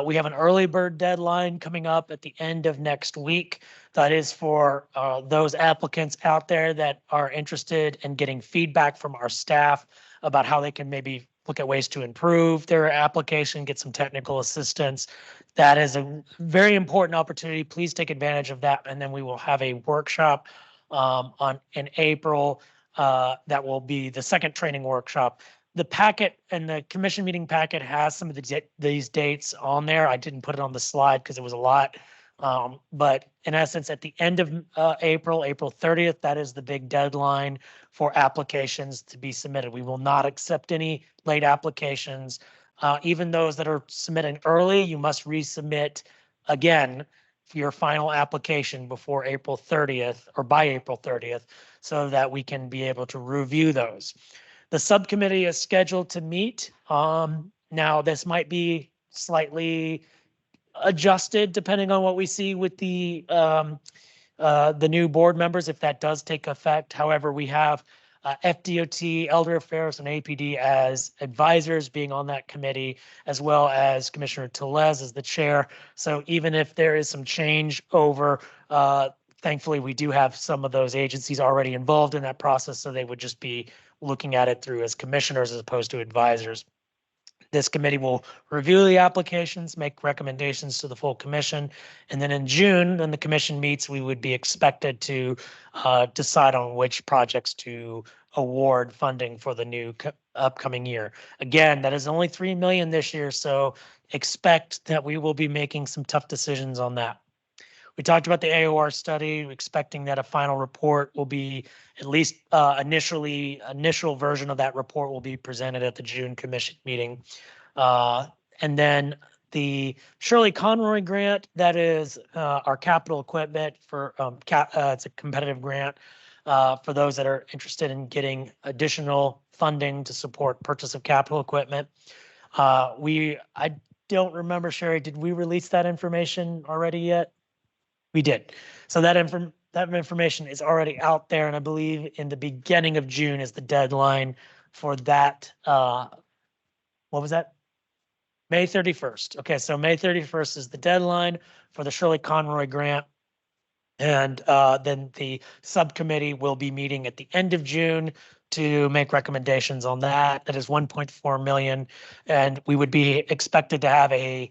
We have an early bird deadline coming up at the end of next week. That is for those applicants out there that are interested in getting feedback from our staff about how they can maybe look at ways to improve their application, get some technical assistance. That is a very important opportunity. Please take advantage of that. And then we will have a workshop in April. That will be the second training workshop. The packet and the commission meeting packet has some of these dates on there. I didn't put it on the slide because it was a lot. But in essence, at the end of April 30th, that is the big deadline for applications to be submitted. We will not accept any late applications. Even those that are submitting early, you must resubmit again for your final application before April 30th or by April 30th so that we can be able to review those. The subcommittee is scheduled to meet. Now, this might be slightly adjusted depending on what we see with the new board members, if that does take effect. However, we have FDOT, Elder Affairs, and APD as advisors being on that committee, as well as Commissioner Tellez as the chair. So even if there is some change over, thankfully, we do have some of those agencies already involved in that process, so they would just be looking at it through as commissioners as opposed to advisors. This committee will review the applications, make recommendations to the full commission, and then in June, when the commission meets, we would be expected to decide on which projects to award funding for the new upcoming year. Again, that is only $3 million this year, so expect that we will be making some tough decisions on that. We talked about the AOR study, expecting that a final report will be at least initial version of that report will be presented at the June commission meeting. And then the Shirley Conroy grant, that is our capital equipment for it's a competitive grant for those that are interested in getting additional funding to support purchase of capital equipment. I don't remember, Sherry, did we release that information already yet? We did. So that information is already out there, and I believe in the beginning of June is the deadline for that. What was that? May 31st. Okay, so May 31st is the deadline for the Shirley Conroy grant. And then the subcommittee will be meeting at the end of June to make recommendations on that. That is 1.4 million. And we would be expected to have a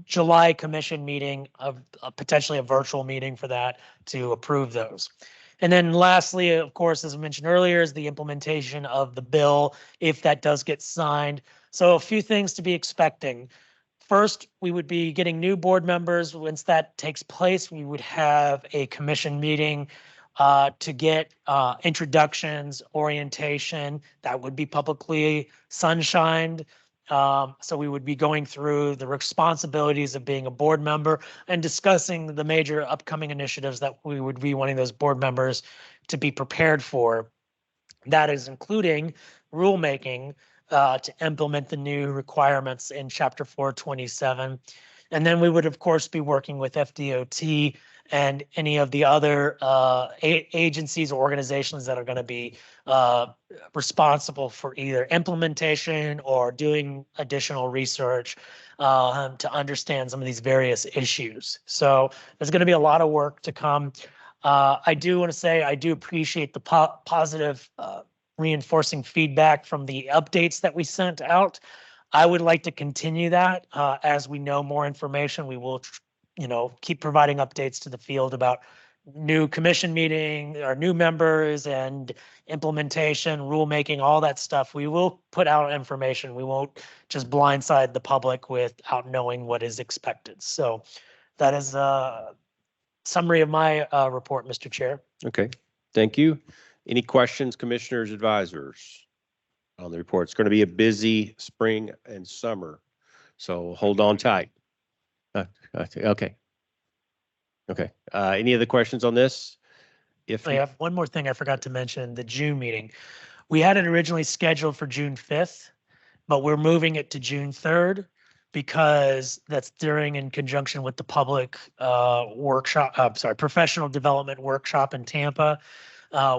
July commission meeting, of potentially a virtual meeting for that to approve those. And then lastly, of course, as I mentioned earlier, is the implementation of the bill, if that does get signed. So a few things to be expecting. First, we would be getting new board members. Once that takes place, we would have a commission meeting to get introductions, orientation. That would be publicly sunshined. So we would be going through the responsibilities of being a board member and discussing the major upcoming initiatives that we would be wanting those board members to be prepared for. That is including rulemaking to implement the new requirements in Chapter 427. And then we would, of course, be working with FDOT and any of the other agencies or organizations that are going to be responsible for either implementation or doing additional research to understand some of these various issues. So there's going to be a lot of work to come. I do want to say I do appreciate the positive reinforcing feedback from the updates that we sent out. I would like to continue that. As we know more information, we will, keep providing updates to the field about new commission meeting, or new members and implementation, rulemaking, all that stuff. We will put out information. We won't just blindside the public without knowing what is expected. So that is a summary of my report, Mr. Chair. Okay, thank you. Any questions, commissioners, advisors on the report? It's going to be a busy spring and summer, so hold on tight. Okay. Okay. Any other questions on this? If I have one more thing I forgot to mention, the June meeting. We had it originally scheduled for June 5th, but we're moving it to June 3rd because that's during in conjunction with the public professional development workshop in Tampa.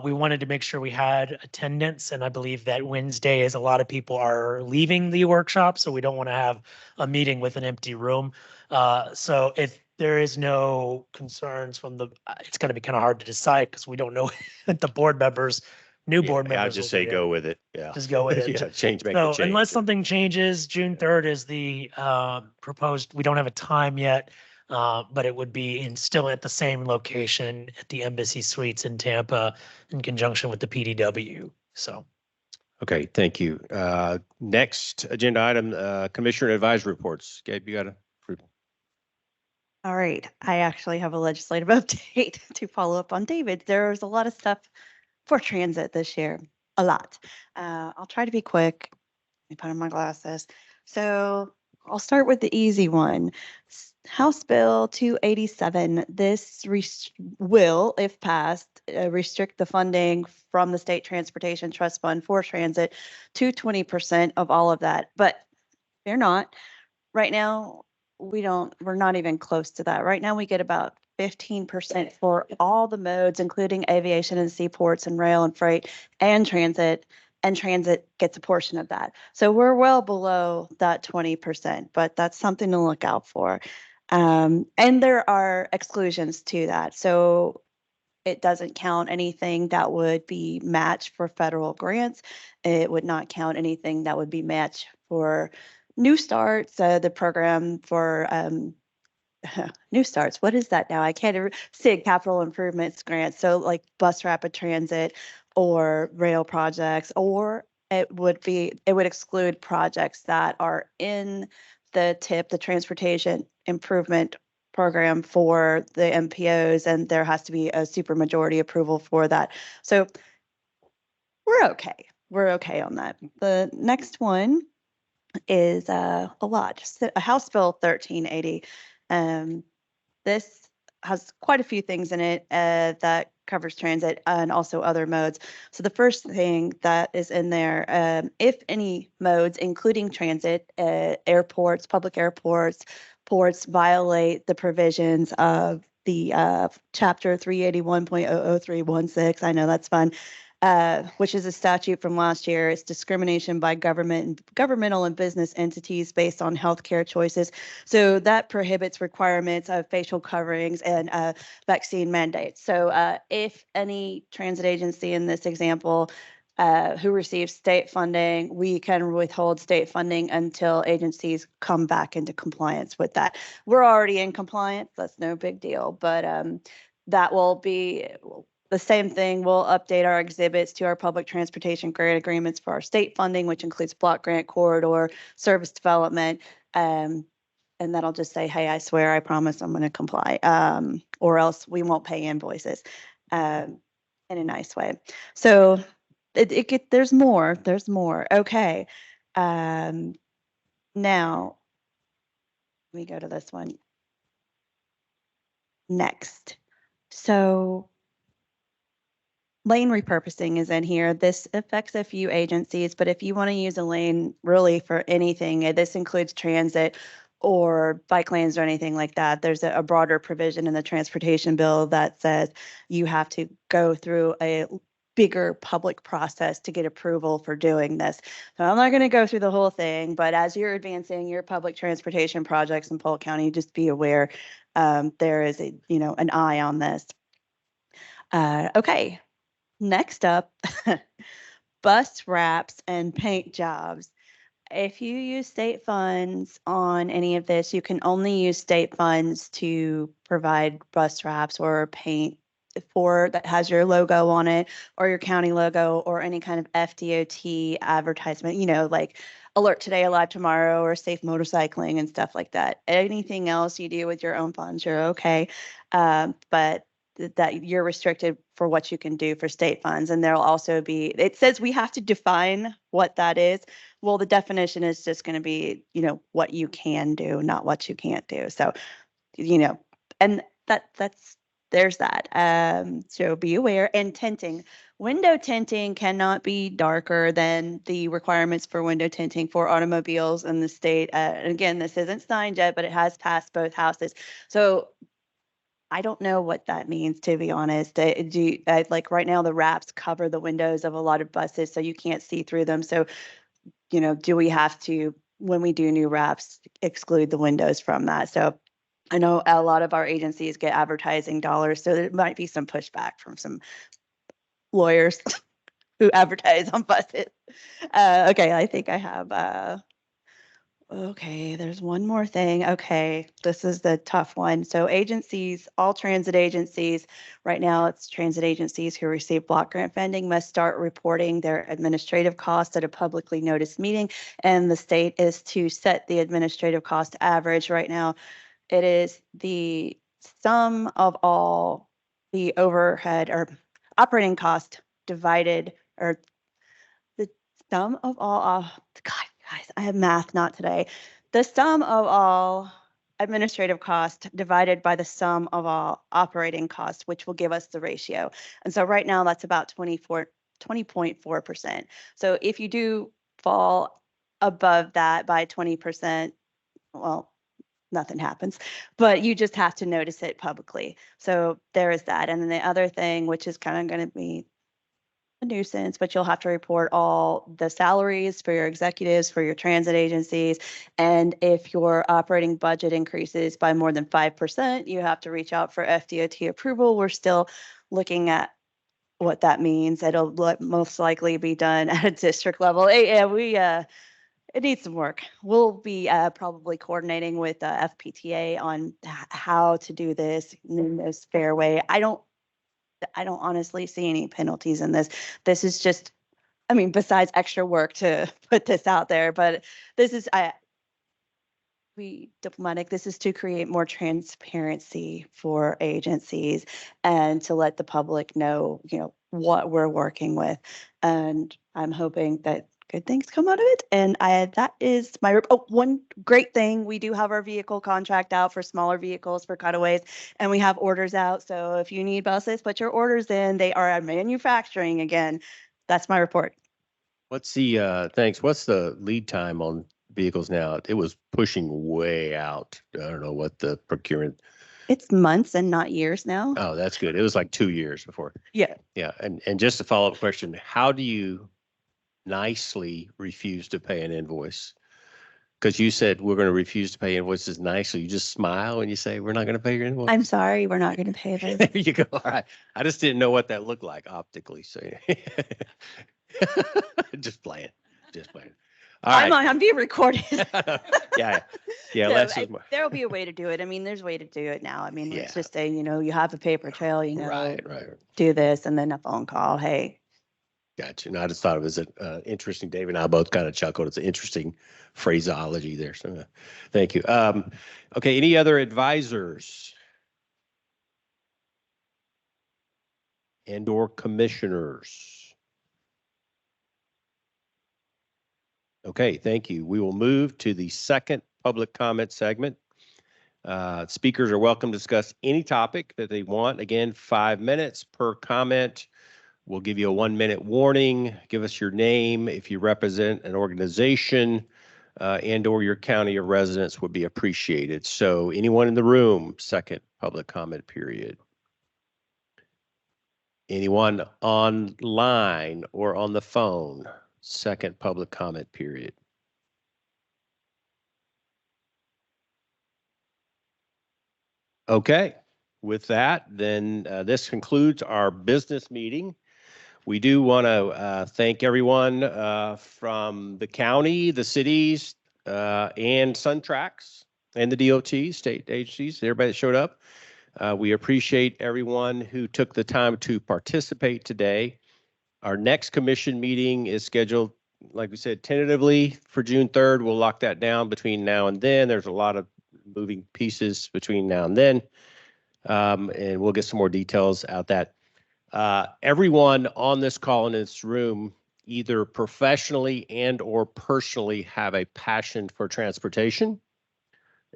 We wanted to make sure we had attendance, and I believe that Wednesday is a lot of people are leaving the workshop, so we don't want to have a meeting with an empty room. So if there is no concerns from it's going to be kind of hard to decide because we don't know if the board members, new board members. I'd just say go with it. Yeah. Just go with it. Yeah, make the So change. unless something changes, June 3rd is the proposed. We don't have a time yet, but it would be still at the same location at the Embassy Suites in Tampa in conjunction with the PDW. So. Okay, thank you. Next agenda item, Commissioner Advisory Reports. Gabe, you got a approval? All right, I actually have a legislative update to follow up on David. There's a lot of stuff for transit this year, a lot. I'll try to be quick. Let me put on my glasses. So I'll start with the easy one. House Bill 287. This will, if passed, restrict the funding from the State Transportation Trust Fund for transit to 20% of all of that. But they're not. Right now, we're not even close to that. Right now, we get about 15% for all the modes, including aviation and seaports and rail and freight and transit gets a portion of that. So we're well below that 20%, but that's something to look out for. And there are exclusions to that. So it doesn't count anything that would be matched for federal grants. It would not count anything that would be matched for New Starts, the program for New Starts. What is that now? I can't SIG capital improvements grants. So like bus rapid transit or rail projects, or it would exclude projects that are in the TIP, the transportation improvement program for the MPOs, and there has to be a supermajority approval for that. So we're okay. We're okay on that. The next one is a lot. Just a House Bill 1380. This has quite a few things in it that covers transit and also other modes. So the first thing that is in there, if any modes, including transit, airports, public airports, ports violate the provisions of the Chapter 381.00316, I know that's fun, which is a statute from last year. It's discrimination by governmental and business entities based on healthcare choices. So that prohibits requirements of facial coverings and vaccine mandates. So if any transit agency in this example who receives state funding, we can withhold state funding until agencies come back into compliance with that. We're already in compliance. That's no big deal, but that will be the same thing. We'll update our exhibits to our public transportation grant agreements for our state funding, which includes block grant, corridor, service development. And that'll just say, hey, I swear, I promise I'm going to comply, or else we won't pay invoices in a nice way. So there's more. Okay. Now, let me go to this one. Next. So lane repurposing is in here. This affects a few agencies, but if you want to use a lane really for anything, this includes transit or bike lanes or anything like that. There's a broader provision in the transportation bill that says you have to go through a bigger public process to get approval for doing this. So I'm not going to go through the whole thing, but as you're advancing your public transportation projects in Polk County, just be aware there is an eye on this. Okay. Next up, bus wraps and paint jobs. If you use state funds on any of this, you can only use state funds to provide bus wraps or paint for that has your logo on it or your county logo or any kind of FDOT advertisement, like Alert Today, Alive Tomorrow, or Safe Motorcycling and stuff like that. Anything else you do with your own funds, you're okay. But that you're restricted for what you can do for state funds. And there'll also be, it says we have to define what that is. Well, the definition is just going to be, what you can do, not what you can't do. So, and there's that. So be aware. And tinting, window tinting cannot be darker than the requirements for window tinting for automobiles in the state. And again, this isn't signed yet, but it has passed both houses. So I don't know what that means, to be honest. Like right now, the wraps cover the windows of a lot of buses, so you can't see through them. So, do we have to, when we do new wraps, exclude the windows from that? So I know a lot of our agencies get advertising dollars, so there might be some pushback from some lawyers who advertise on buses. Okay, I think I have okay, there's one more thing. Okay, this is the tough one. So agencies, all transit agencies, right now it's transit agencies who receive block grant funding must start reporting their administrative costs at a publicly noticed meeting. And the state is to set the administrative cost average. Right now, it is the sum of all the overhead or operating cost divided, or the sum of all, God, guys, I have math, not today. The sum of all administrative cost divided by the sum of all operating costs, which will give us the ratio. And so right now that's about 20.4%. So if you do fall above that by 20%, well, nothing happens, but you just have to notice it publicly. So there is that. And then the other thing, which is kind of going to be a nuisance, but you'll have to report all the salaries for your executives, for your transit agencies. And if your operating budget increases by more than 5%, you have to reach out for FDOT approval. We're still looking at what that means. It'll most likely be done at a district level. Yeah, it needs some work. We'll be probably coordinating with FPTA on how to do this in the most fair way. I don't honestly see any penalties in this. This is just, besides extra work to put this out there, but this is, be diplomatic. This is to create more transparency for agencies and to let the public know, what we're working with. And I'm hoping that good things come out of it. And that is my, one great thing. We do have our vehicle contract out for smaller vehicles for cutaways, and we have orders out. So if you need buses, put your orders in. They are manufacturing again. That's my report. What's the, thanks. What's the lead time on vehicles now? It was pushing way out. I don't know what the procurement. It's months and not years now. Oh, that's good. It was like 2 years before. Yeah. Yeah. And just a follow-up question, how do you nicely refuse to pay an invoice? Because you said we're going to refuse to pay invoices nicely. You just smile and you say, we're not going to pay your invoice. I'm sorry, we're not going to pay this. There you go. All right. I just didn't know what that looked like optically. So just playing. All right. I'm being recorded. Yeah. So, there'll be a way to do it. There's a way to do it now. Let's just say, you have a paper trail, Right. do this, and then a phone call. Hey. Gotcha. No, I just thought it was interesting. Dave and I both kind of chuckled. It's an interesting phraseology there. So thank you. Okay. Any other advisors and/or commissioners? Okay, thank you. We will move to the second public comment segment. Speakers are welcome to discuss any topic that they want. Again, 5 minutes per comment. We'll give you a 1-minute warning. Give us your name if you represent an organization and/or your county of residence would be appreciated. So anyone in the room, second public comment period. Anyone online or on the phone, second public comment period. Okay, with that, then this concludes our business meeting. We do want to thank everyone from the county, the cities, and SunTrax and the DOT, state agencies, everybody that showed up. We appreciate everyone who took the time to participate today. Our next commission meeting is scheduled, like we said, tentatively for June 3rd. We'll lock that down between now and then. There's a lot of moving pieces between now and then. And we'll get some more details out that. Everyone on this call in this room, either professionally and or personally, have a passion for transportation.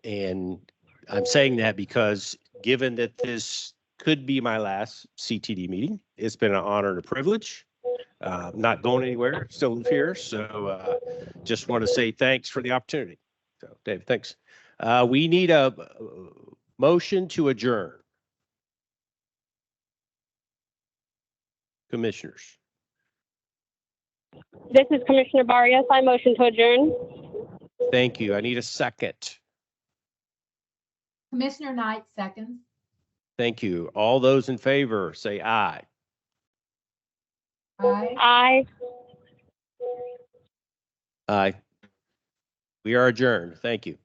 And I'm saying that because given that this could be my last CTD meeting, it's been an honor and a privilege. Not going anywhere, still here. So just want to say thanks for the opportunity. So David, thanks. We need a motion to adjourn. Commissioners. This is Commissioner Barrios. I motion to adjourn. Thank you. I need a second. Commissioner Knight, seconds. Thank you. All those in favor, say aye. Aye. Aye. Aye. We are adjourned. Thank you.